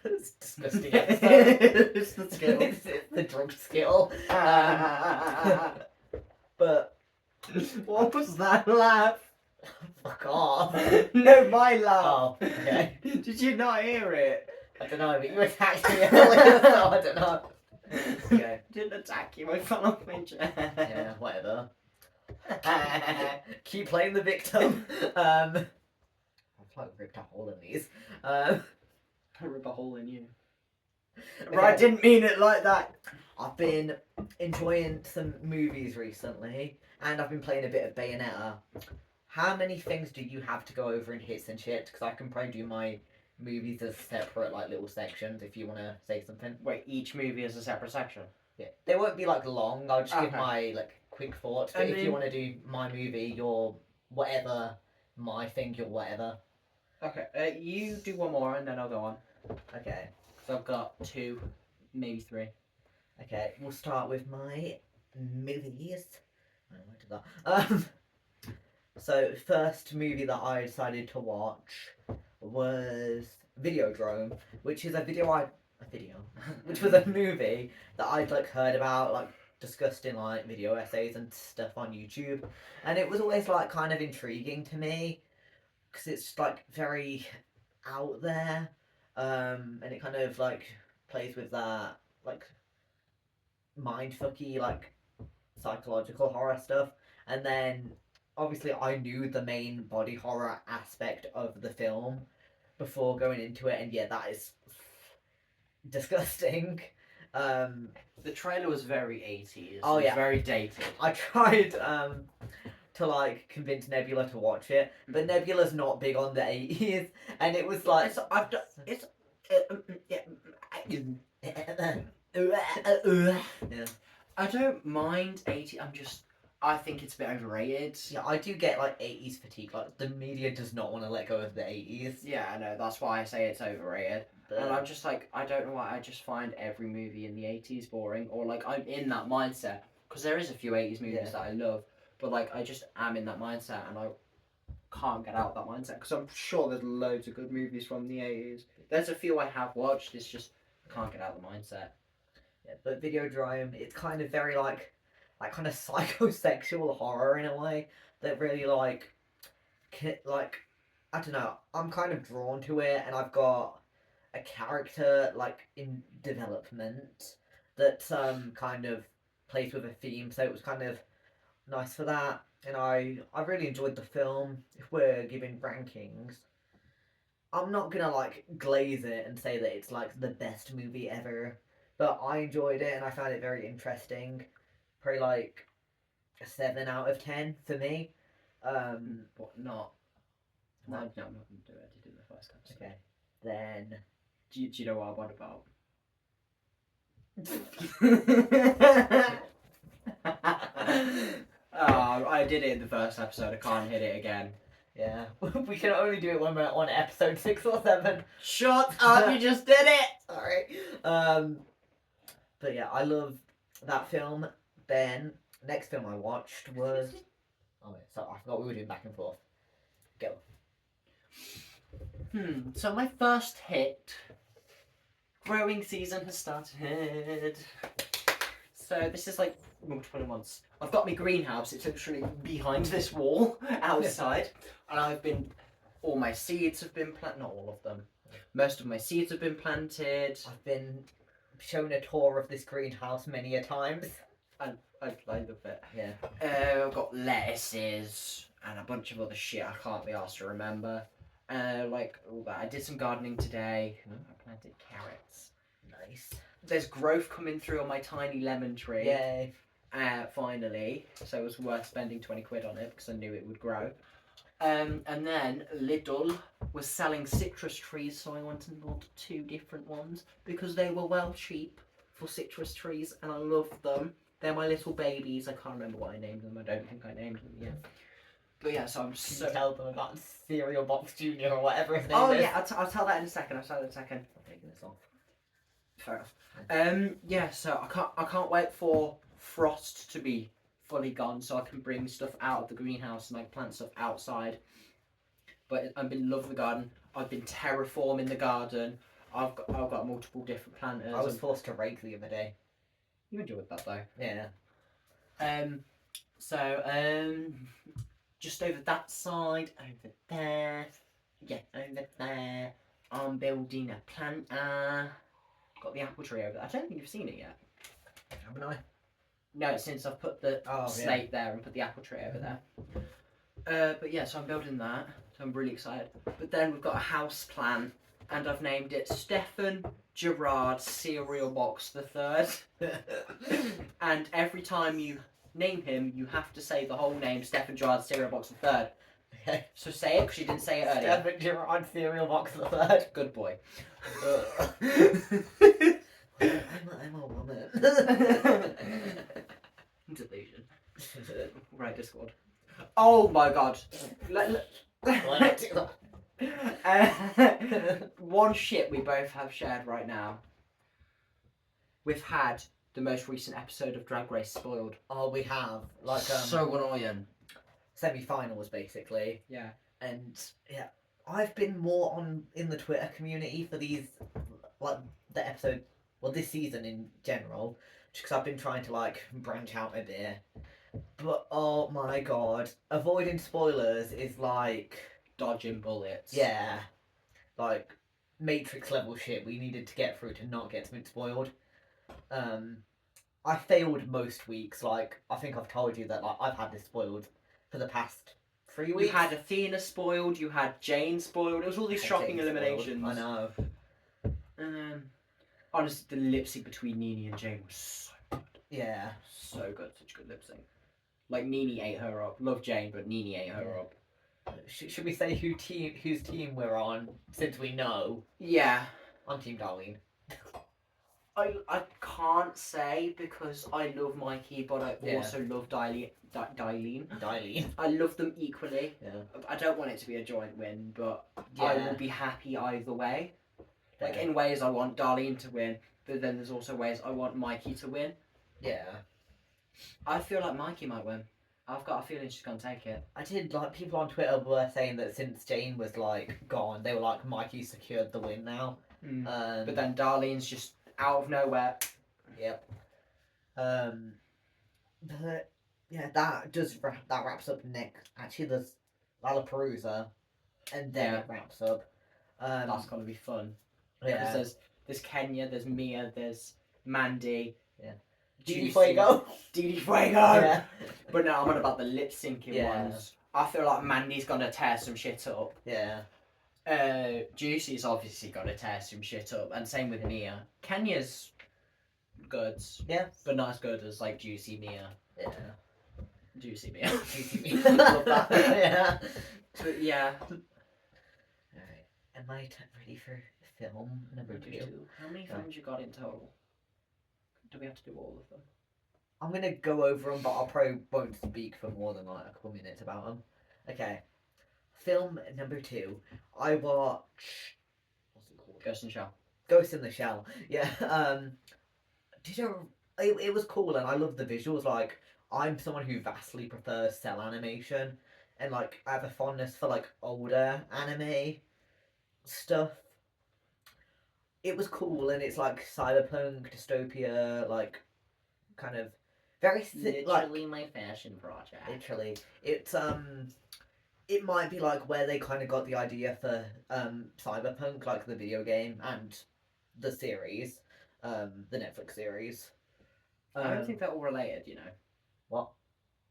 It's disgusting episode. It's the skill. It's the drug skill. But What was that laugh? fuck off. No, my laugh. Oh, okay. Did you not hear it? I don't know, but you attacked me earlier, so I don't know. Okay. Didn't attack you. I fell off my chair. Yeah, whatever. Keep playing the victim. I've like ripped a hole in these. I rip a hole in you. Okay. Right, I didn't mean it like that. I've been enjoying some movies recently, and I've been playing a bit of Bayonetta. How many things do you have to go over in hits and shit? Because I can probably do my movies as separate, like little sections. If you want to say something. Wait, each movie is a separate section. Yeah, they won't be like long. I'll just give Okay. my like quick thoughts. But And if you then- want to do my movie, your whatever, my thing, your whatever. Okay, you do one more and then I'll go on. Okay. So I've got 2, maybe 3. Okay, we'll start with my movies. I don't know where to that. So first movie that I decided to watch was Videodrome, which is which was a movie that I'd like heard about, like discussed in like video essays and stuff on YouTube, and it was always like kind of intriguing to me because it's like very out there, and it kind of like plays with that like mindfucky like psychological horror stuff, and then obviously I knew the main body horror aspect of the film before going into it, and yeah, that is disgusting. The trailer was very 80s. Oh, It was yeah. very dated. I tried to like convince Nebula to watch it, but Nebula's not big on the 80s, and it was like yeah. I don't mind 80. I think it's a bit overrated. Yeah, I do get like 80s fatigue. Like the media does not want to let go of the 80s. Yeah, I know. That's why I say it's overrated. And I'm just like, I don't know why. I just find every movie in the 80s boring, or like I'm in that mindset because there is a few 80s movies Yeah. that I love, but like I just am in that mindset and I can't get out of that mindset because I'm sure there's loads of good movies from the 80s. There's a few I have watched. It's just I can't get out of the mindset. Yeah, but Videodrome, it's kind of very like kind of psychosexual horror in a way that really like I don't know. I'm kind of drawn to it, and I've got a character like in development that kind of plays with a theme, so it was kind of nice for that. And I really enjoyed the film. If we're giving rankings, I'm not gonna like glaze it and say that it's like the best movie ever, but I enjoyed it and I found it very interesting. Probably like a 7 out of 10 for me. But not. No. No, I'm not going to do it. I did it in the first episode. Okay. Then Do you know what I want about? Oh, I did it in the first episode. I can't hit it again. yeah, we can only do it when we're on episode 6 or 7. Shut up! You just did it. Sorry. But yeah, I love that film. Then next film I watched was oh wait, so I forgot we were doing back and forth. Go. So my first hit. Growing season has started. So this is like multiple months. I've got my greenhouse. It's literally behind this wall outside, and all my seeds have been planted. Not all of them. Most of my seeds have been planted. I've been shown a tour of this greenhouse many a times. I love it. Yeah. I've got lettuces and a bunch of other shit I can't be asked to remember. Like all that. I did some gardening today. I planted carrots. Nice. There's growth coming through on my tiny lemon tree. Yay. Finally. So it was worth spending 20 quid on it because I knew it would grow. And then Lidl was selling citrus trees, so I went and bought 2 different ones because they were well cheap for citrus trees and I love them. They're my little babies. I can't remember what I named them. I don't think I named them yet. But yeah, so I'm Can you tell them about Cereal Box Junior or whatever his name Oh is? yeah, I'll tell that in a second. I'm taking this off. Fair enough. Yeah, so I can't wait for frost to be fully gone so I can bring stuff out of the greenhouse and like plant stuff outside. But I've been loving the garden. I've been terraforming the garden. I've got multiple different planters. I was forced to rake the other day. You enjoyed that though. Yeah. Just over that side, over there, yeah, over there. I'm building a planter. Got the apple tree over there. I don't think you've seen it yet. Haven't I? No, since I've put the slate there and put the apple tree over there. But yeah, so I'm building that. So I'm really excited. But then we've got a house plan, and I've named it Stefan Gerard Cereal Box III. And every time you name him, you have to say the whole name, Stefan Gerard Cereal Box III. Okay. So say it, because you didn't say it earlier. Stefan Gerard Cereal Box III. Good boy. I'm a woman. Delusion. Right, Discord. Oh my god. One shit we both have shared right now. We've had the most recent episode of Drag Race spoiled. Oh, we have. Like, so annoying. semi-finals, basically. Yeah. And, yeah, I've been more in the Twitter community for these, like, the episode, well, this season in general, just because I've been trying to, like, branch out a bit. But, oh my god, avoiding spoilers is like... Dodging bullets. Yeah. Like, Matrix level shit we needed to get through to not get something spoiled. I failed most weeks. Like, I think I've told you that, like, I've had this spoiled for the past 3 weeks. You had Athena spoiled, you had Jane spoiled, it was all these shocking Jane eliminations. spoiled. I know. Honestly, the lip sync between Nene and Jane was so good. Yeah. So good, such good lip sync. Like, Nene ate her up. Love Jane, but Nene ate her up. Should we say whose team we're on, since we know? Yeah. I'm Team Darlene. I can't say because I love Mikey, but I also love Darlene. Darlene. I love them equally. Yeah. I don't want it to be a joint win, but I will be happy either way. Like, Yeah. in ways I want Darlene to win, but then there's also ways I want Mikey to win. Yeah. I feel like Mikey might win. I've got a feeling she's gonna take it. I did, like, people on Twitter were saying that since Jane was, like, gone, they were like, Mikey secured the win now. But then Darlene's just out of nowhere. Yep. But yeah, that wraps up next. Actually, there's Lollapalooza, and then it wraps up. That's gonna be fun. Yeah. Because there's Kenya, there's Mia, there's Mandy. Yeah. Juicy, Didi Fuego. Didi Fuego. Yeah. But no, I'm on about the lip syncing ones. I feel like Mandy's gonna tear some shit up. Yeah. Juicy's obviously gonna tear some shit up, and same with Mia. Kenya's goods. Yeah. But not as good as like Juicy Mia. Yeah. Juicy Mia. Juicy Mia. Love that. Yeah. But yeah. Alright. Am I ready for film number 2? How many films you got in total? Do we have to do all of them? I'm gonna go over them, but I probably won't speak for more than like a couple minutes about them. Okay. Film number 2. I watch. What's it called? Ghost in the Shell. Ghost in the Shell. Yeah. It was cool, and I love the visuals. Like, I'm someone who vastly prefers cell animation, and like I have a fondness for like older anime stuff. It was cool, and it's like cyberpunk dystopia, like kind of very Literally my fashion project. literally it's it might be like where they kind of got the idea for Cyberpunk, like the video game and the series, the Netflix series. I don't think they're all related, you know. What?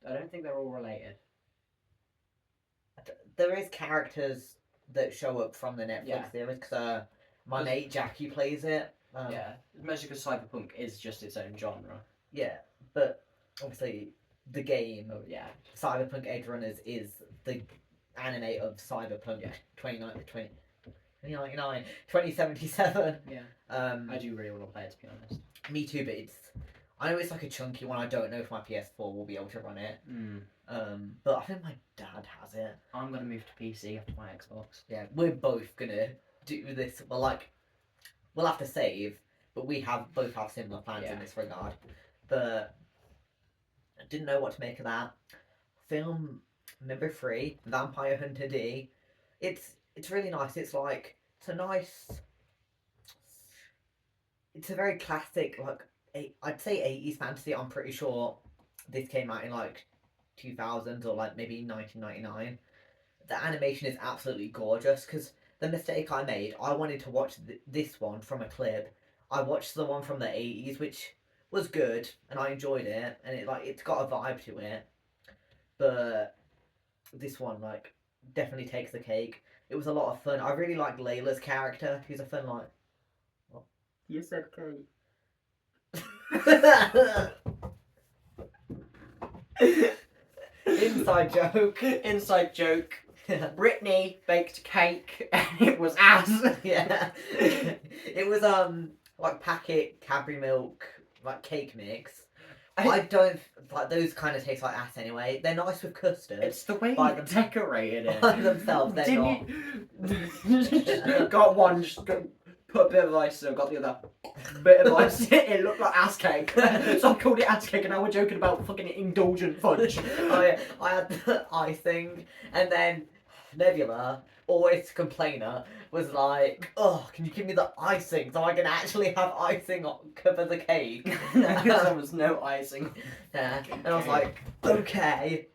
I don't think they're all related. There is characters that show up from the Netflix Yeah. series because my mate Jackie plays it. Yeah, mostly because Cyberpunk is just its own genre. Yeah, but obviously the game Oh yeah. Cyberpunk Edge Runners is the anime of Cyberpunk Yeah. 2099, 2077. Yeah. I I do really want to play it, to be honest. Me too, but I know it's like a chunky one. I don't know if my PS4 will be able to run it. But I think my dad has it. I'm gonna move to PC after my Xbox. Yeah, we're both gonna do this. Well, like, we'll have to save, but we both have similar plans in this regard. But I didn't know what to make of that. Film number 3, Vampire Hunter D. It's really nice. It's a very classic, like, I'd say 80s fantasy. I'm pretty sure this came out in like 2000s or like maybe 1999. The animation is absolutely gorgeous because the mistake I made, I wanted to watch this one from a clip. I watched the one from the 80s, which was good and I enjoyed it, and it's got a vibe to it. But this one definitely takes the cake. It was a lot of fun. I really liked Layla's character. She's a fun What? You said Kate. Inside joke. Inside joke. Brittany baked cake and it was ass. Yeah. It was like packet Cadbury milk cake mix. I don't like those kind of taste like ass anyway. They're nice with custard. It's the way By you decorated it. By themselves, they're not. You got one, just put a bit of ice in, got the other bit of ice. It looked like ass cake. So I called it ass cake, and now we're joking about fucking indulgent fudge. Oh yeah, I had the icing, and then Nebula, always complainer, was like, "Oh, can you give me the icing so I can actually have icing cover the cake?" Because there was no icing. Yeah, and I was like, "Okay,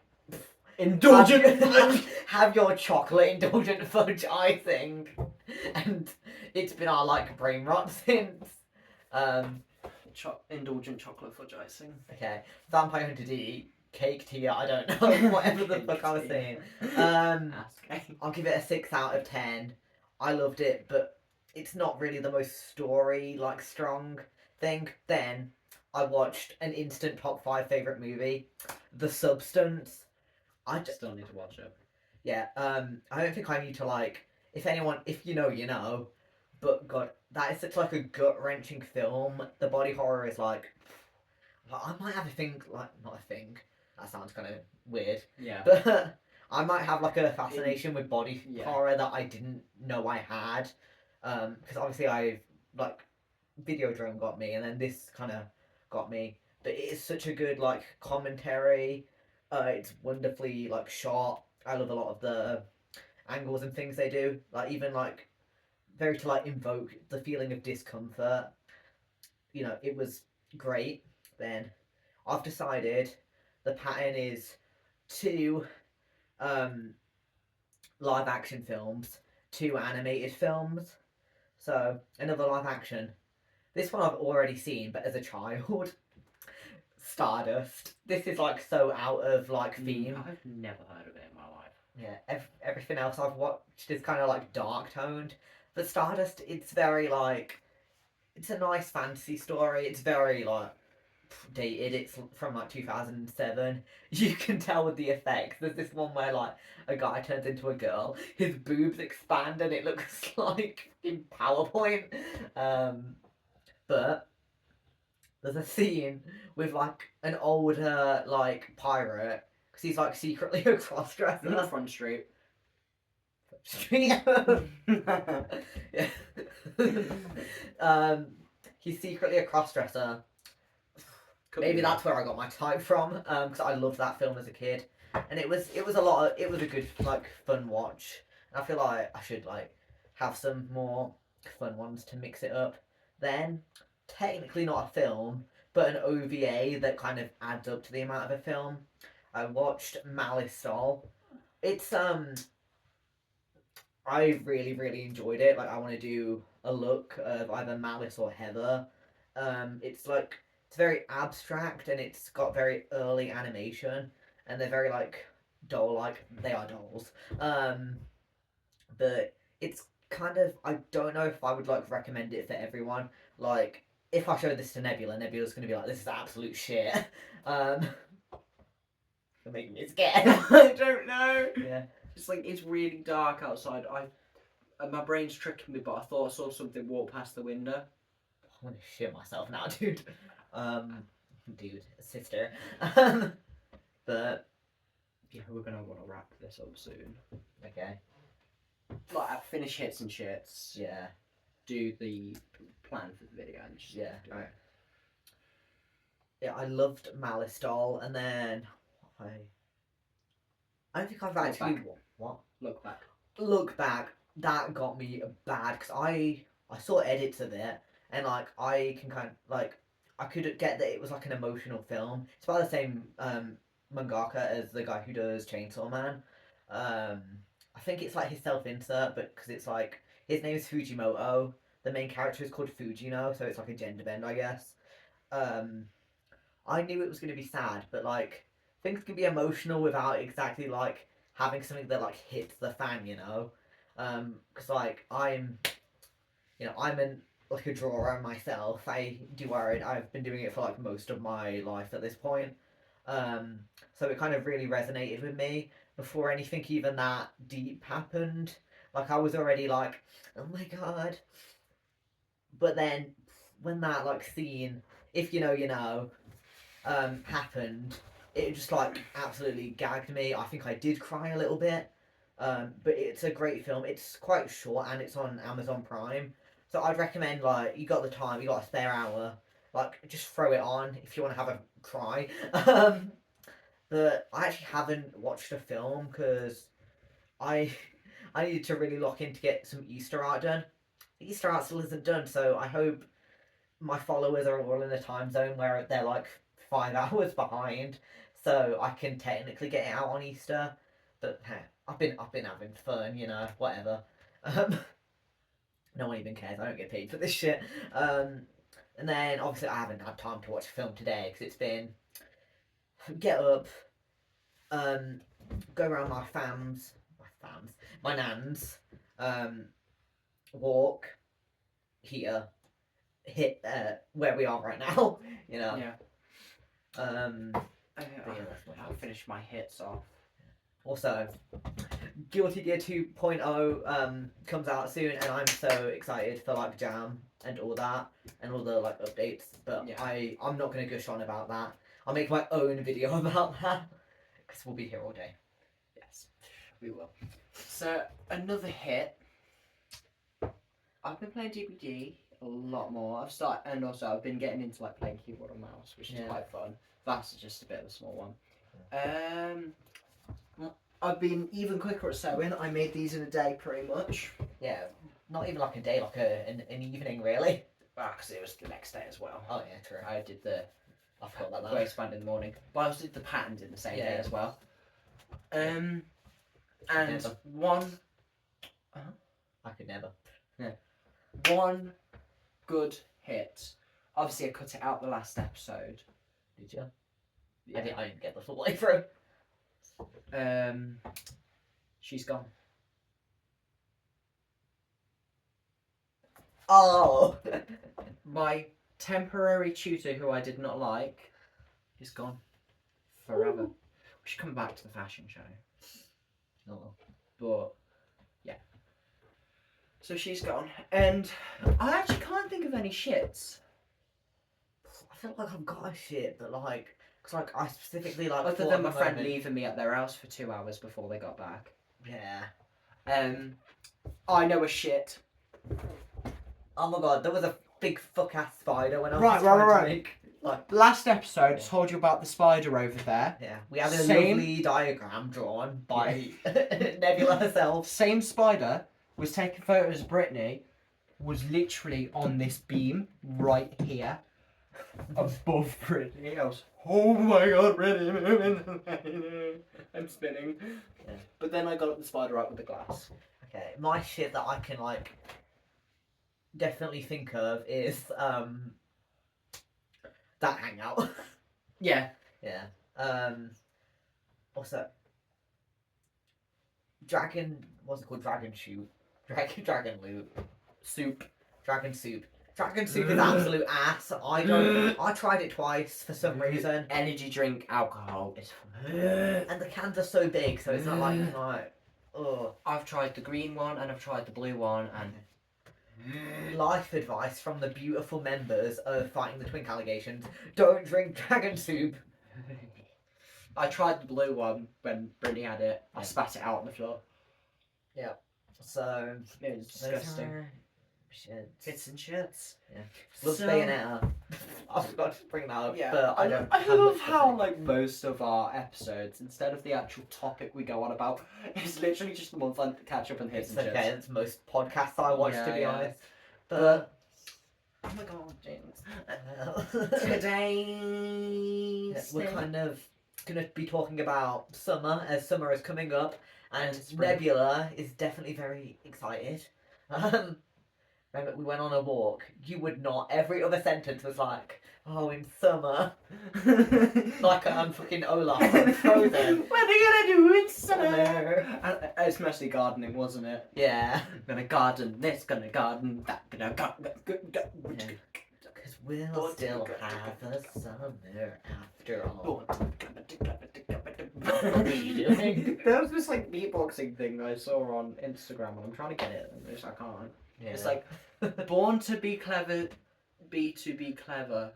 Indulgent fudge. have your chocolate indulgent fudge icing," and it's been our brain rot since. Indulgent chocolate fudge icing. Okay, Vampire Hunter D. Cake tea, I don't know, whatever the fuck I was saying. Ass cake. I'll give it a 6 out of 10. I loved it, but it's not really the most story strong thing. Then I watched an instant top 5 favourite movie, The Substance. I still need to watch it. Yeah, I don't think I need to if you know, you know. But God, that is such a gut wrenching film. The body horror is I might have a thing not a thing. That sounds kind of weird. Yeah. But I might have a fascination with body horror that I didn't know I had. Because obviously Videodrome got me, and then this kind of got me. But it is such a good commentary. It's wonderfully shot. I love a lot of the angles and things they do. Even very to invoke the feeling of discomfort. You know, it was great. Then I've decided the pattern is 2 live action films, 2 animated films. So another live action. This one I've already seen, but as a child. Stardust. This is so out of theme. I've never heard of it in my life. Yeah, everything else I've watched is kind of dark toned. But Stardust, it's very it's a nice fantasy story. It's very dated. It's from 2007. You can tell with the effects. There's this one where a guy turns into a girl, his boobs expand, and it looks like in PowerPoint. But there's a scene with an older pirate, because he's secretly a cross-dresser. In the front street. Yeah. He's secretly a cross-dresser. Maybe that's where I got my type from, because I loved that film as a kid, and it was a good fun watch. And I feel like I should have some more fun ones to mix it up. Then technically not a film, but an OVA that kind of adds up to the amount of a film. I watched Malice Doll. It's I really enjoyed it. Like I want to do a look of either Malice or Heather. It's like it's very abstract and it's got very early animation and they're very like doll like. They are dolls. But it's kind of I don't know if I would like recommend it for everyone. Like if I showed this to Nebula, Nebula's gonna be like, this is absolute shit. You're making me scared. I don't know. Yeah. It's like it's really dark outside. My brain's tricking me, but I thought I saw something walk past the window. I'm gonna shit myself now, dude. Sister. But Yeah, we're gonna want to wrap this up soon. okay. Like, I finish hits and shits. Yeah. Do the plan for the video and just Yeah. do Alright. it. Yeah, I loved Malice Doll, and then I don't think I've actually back. what Look back. look back. That got me bad because I saw edits of it, and like I can kind of like I could get that it was like an emotional film. It's by the same mangaka as the guy who does Chainsaw Man. I think it's like his self-insert, but because it's like his name is Fujimoto. The main character is called Fujino, so it's like a gender bend, I guess. I knew it was going to be sad, but like things can be emotional without exactly like having something that like hits the fan, you know. Because like I'm an like a drawer myself. I do art. I've been doing it for like most of my life at this point. So it kind of really resonated with me before anything even that deep happened. Like I was already like, oh my god. But then when that like scene, if you know, you know, happened, it just like absolutely gagged me. I think I did cry a little bit. But it's a great film. It's quite short and it's on Amazon Prime. So I'd recommend like you got the time, you got a spare hour, like just throw it on if you want to have a cry. But I actually haven't watched a film because I I needed to really lock in to get some Easter art done. The Easter art still isn't done, so I hope my followers are all in a time zone where they're like 5 hours behind, so I can technically get it out on Easter. But hey, I've been having fun, you know, whatever. No one even cares. I don't get paid for this shit. And then obviously I haven't had time to watch a film today because it's been get up, go around my nan's, walk, here, hit where we are right now. You know. Yeah. Yeah, that's my I'll finish my hits off. Also, Guilty Gear 2.0 comes out soon, and I'm so excited for like Jam and all that, and all the like updates. But Yeah. I'm not gonna gush on about that. I'll make my own video about that because we'll be here all day. Yes, we will. So another hit. I've been playing DBD a lot more. And also I've been getting into like playing keyboard and mouse, which is quite fun. That's just a bit of a small one. I've been even quicker at sewing. I made these in a day, pretty much. Yeah, not even like a day, like an evening, really. Because it was the next day as well. Oh yeah, true. I did the I forgot about that. waistband in the morning, but I also did the patterns in the same day Yeah. as well. And Never. I could never. one good hit. Obviously, I cut it out the last episode. Did you? Yeah. I didn't get the full way through. She's gone. Oh. My temporary tutor, who I did not like, is gone forever. Ooh. We should come back to the fashion show, Oh. but yeah. So she's gone, and I actually can't think of any shits I feel like I've got a shit, but like, cause like I specifically like. other thought than at my the friend moment- leaving me at their house for 2 hours before they got back. Yeah. I know a shit. Oh my god, there was a big fuck ass spider when I was Right, trying right. to make. Like, Last episode Yeah. told you about the spider over there. yeah, we had a Same- lovely diagram drawn by Nebula herself. Same spider was taking photos of Brittany, was literally on this beam right here. above Brittany. I was, oh my god, Brittany, I'm spinning. Yeah. But then I got up the spider out with the glass. Okay, my shit that I can like definitely think of is that hangout. Yeah. Yeah. What's that? What's it called? Dragon shoot. Dragon loot. Soup. Dragon soup. Dragon soup is absolute ass. I tried it twice for some reason. Energy drink, alcohol is. And the cans are so big, so it's not like oh. I've tried the green one and I've tried the blue one, and Life advice from the beautiful members of Fighting the Twink Allegations: don't drink dragon soup. I tried the blue one when Brittany had it. I Yeah. spat it out on the floor. So It was those disgusting. are shit. Hits and shits. Love So- Bayonetta. I forgot to bring that up, Yeah, but I don't. I have love much to how say. like most of our episodes, instead of the actual topic we go on about, it's literally just the month end catch up and hits It's and okay. shits. It's most podcasts I watch, Yeah, to be yeah. honest. But Oh my god, James. yeah, Today's we're kind of gonna be talking about summer, as summer is coming up, and Spring. Nebula is definitely very excited. Remember, we went on a walk. You would not. Every other sentence was like, "Oh, in summer," like I'm fucking Olaf from Frozen. What are you gonna do in summer? Summer. It's mostly gardening, wasn't it? Yeah, Gonna garden this, gonna garden that, gonna garden. because we'll still have a summer after all. What are you doing? There was this like beatboxing thing that I saw on Instagram, and I'm trying to get it, and I can't. Yeah. It's like born to be clever, be to be clever.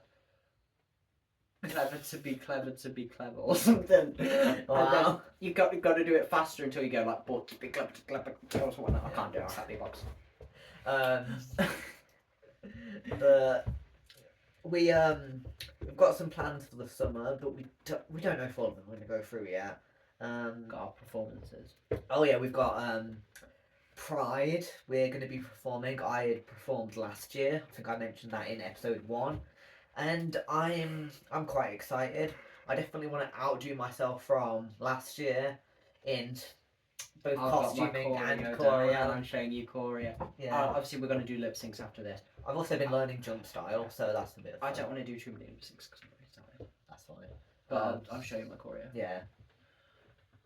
Clever to be clever to be clever or something. And Wow. then you got to do it faster until you go like born to be clever to clever or something. I can't do it. I can't beatbox. But we've got some plans for the summer, but we don't know if all of them are going to go through yet. Got our performances. Oh yeah, we've got Pride. We're going to be performing. I had performed last year. I think I mentioned that in episode 1, and I'm quite excited. I definitely want to outdo myself from last year in both I've got my costuming and choreo down, and choreo. I'm showing you choreo. Yeah, Obviously, we're going to do lip syncs after this. I've also been learning jump style, so that's a bit. Of I fun. don't want to do too many lip syncs because I'm very tired. That's fine. But I'll show you my choreo. Yeah.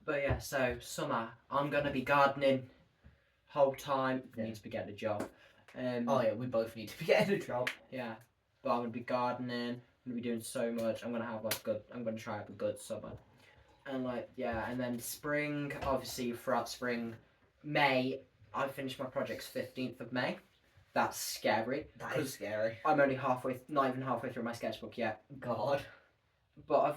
But yeah, so summer, I'm going to be gardening whole time. Yeah. Needs to be getting a job. Oh yeah, we both need to be getting a job. Yeah, but I'm gonna be gardening. I'm gonna be doing so much. I'm gonna have like I'm gonna try have a good summer, and like yeah, and then spring. Obviously, throughout spring, May, I finished my projects 15th of May. That's scary. That is scary. I'm only not even halfway through my sketchbook yet. God. But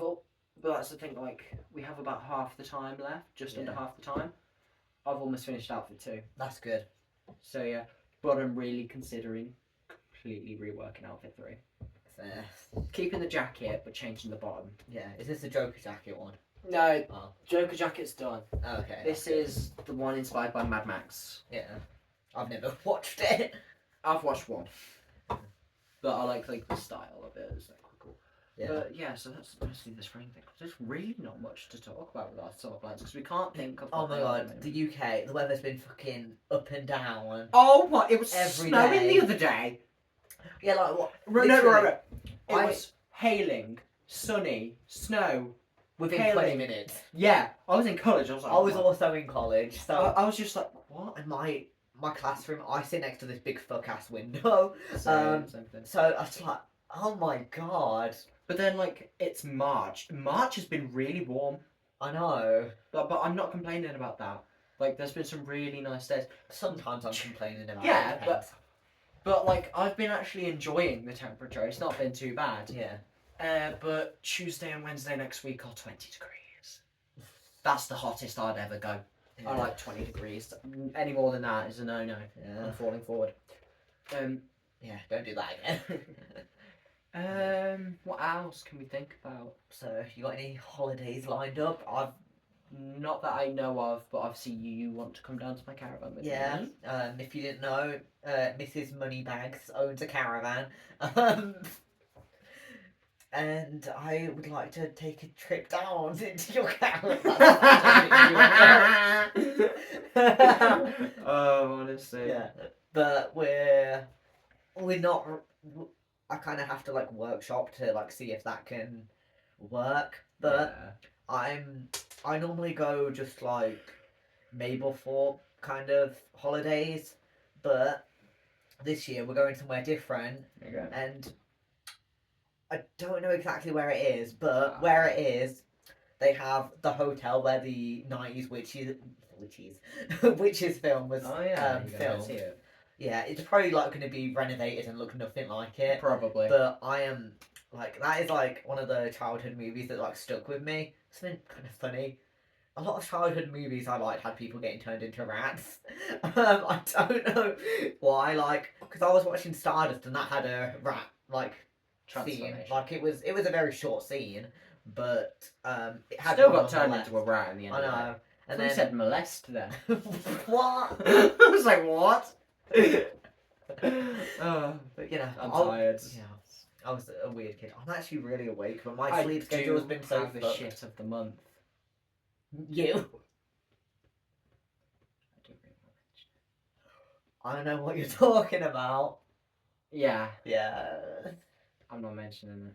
but that's the thing. Like we have about half the time left, just under Yeah. half the time. I've almost finished Outfit 2. That's good. So yeah, but I'm really considering completely reworking Outfit 3. Fair. Keeping the jacket, but changing the bottom. Yeah. Is this the Joker jacket one? No, Oh. Joker jacket's done. Okay. This is the one inspired by Mad Max. Yeah. I've never watched it. I've watched one, but I like the style of it. It's like quite cool. Yeah. But yeah, so that's mostly the spring thing. There's really not much to talk about with our summer plans because we can't think of. Oh what my they are at god, the the UK, the weather's been fucking up and down. Oh my! It was Every snowing day. the other day. Yeah, like what? Right. Literally, It I- was hailing, sunny, snow. Within hailing. 20 minutes. Yeah, I was in college. I was like, I was oh, also in college, so I was just like, what? and my classroom, I sit next to this big fuck ass window. Same thing. So I was like, oh my god. But then like it's March. March has been really warm. I know. But I'm not complaining about that. Like there's been some really nice days. Sometimes I'm complaining about Yeah, it. but- But like I've been actually enjoying the temperature. It's not been too bad. Yeah. But Tuesday and Wednesday next week are 20 degrees. That's the hottest I'd ever go. Yeah. I like 20 degrees. Any more than that is a no-no. Yeah. I'm falling forward. Yeah, don't do that again. What else can we think about? So, you got any holidays lined up? I've Not that I know of, but obviously you want to come down to my caravan with yeah. me. If you didn't know, Mrs. Moneybags owns a caravan. Um, and I would like to take a trip down into your caravan. Oh, honestly. Yeah, but we're not. I kind of have to like workshop to like see if that can work. But I normally go just like Mablethorpe kind of holidays, but this year we're going somewhere different, Okay. and I don't know exactly where it is, but where it is, they have the hotel where the 90s witches film was Oh yeah, you filmed. see it. Yeah, it's probably like going to be renovated and look nothing like it. Probably. But I am like, that is like one of the childhood movies that like stuck with me. It's been kind of funny. A lot of childhood movies I liked had people getting turned into rats. I don't know why, like, because I was watching Stardust and that had a rat like scene. Transformation. Like it was a very short scene, but it had Still one got on the turned left. into a rat in the end. I of know. it. And You then said molest then. what? I was like, what? But you know, I'm tired. Yeah, I was a weird kid. I'm actually really awake, but my I sleep schedule has do been so have the fucked. shit of the month. You? I do really want I don't know what you're talking about. to. Yeah, Yeah. I'm not mentioning it.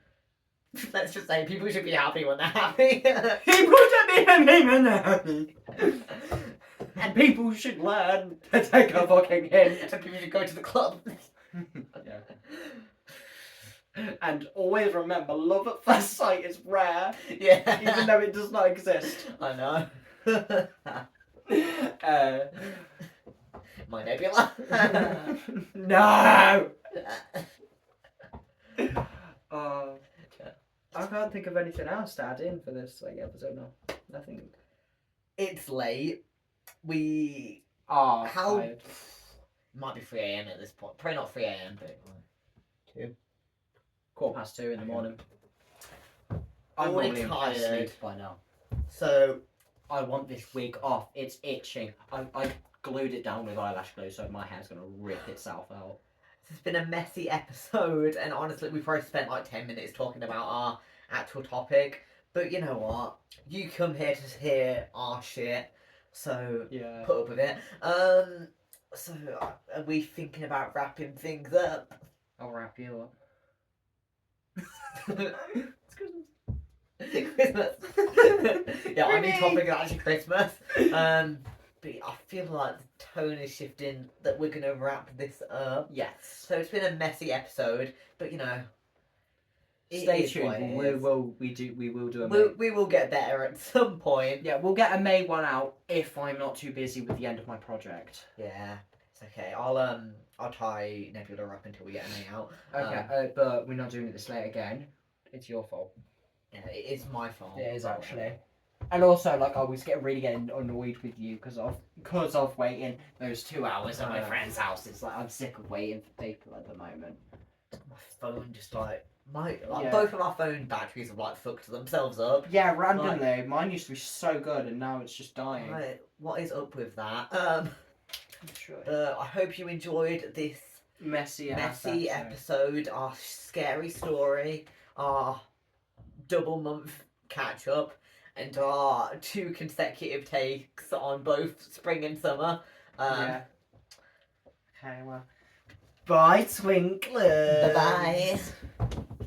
Let's just say people should be happy when they're happy. People should be happy. And people should learn to take a fucking hint. And people should go to the club. Yeah. And always remember, love at first sight is rare, Yeah. even though it does not exist. I know. My nebula. No! I can't think of anything else to add in for this episode now. Nothing. It's late. We How? How- might be 3 a.m. at this point. Probably not 3 a.m. but 2. 2:15 in the morning. I'm Always normally in tired. sleep by now. So I want this wig off. It's itching. I glued it down with eyelash glue, so my hair's gonna rip itself out. it's been a messy episode, and honestly, we probably spent like 10 minutes talking about our actual topic. But you know what? You come here to hear our shit, so Yeah. put up with it. So are we thinking about wrapping things up? I'll wrap you up. It's Christmas. Yeah, our new topic is actually Christmas. But I feel like the tone is shifting that we're gonna wrap this up. Yes. So it's been a messy episode, but you know, it Stay is what tuned. it We is. will do a May. We will get better at some point. Yeah, we'll get a May one out if I'm not too busy with the end of my project. Yeah, it's okay. I'll tie Nebula up until we get a May out. Okay, but we're not doing it this late again. It's your fault. Yeah, it is my fault. It is actually. And also, like, I was getting annoyed with you because of waiting those 2 hours at my friend's house. It's like I'm sick of waiting for people at the moment. My phone just like Yeah. both of our phone batteries have like fucked themselves up. Yeah, randomly. Mine used to be so good, and now it's just dying. Like, what is up with that? Sure. I hope you enjoyed this Messy episode, our scary story, our double month catch up, and our 2 consecutive takes on both spring and summer. Yeah. Okay, well. Bye, Twinklers. Bye bye.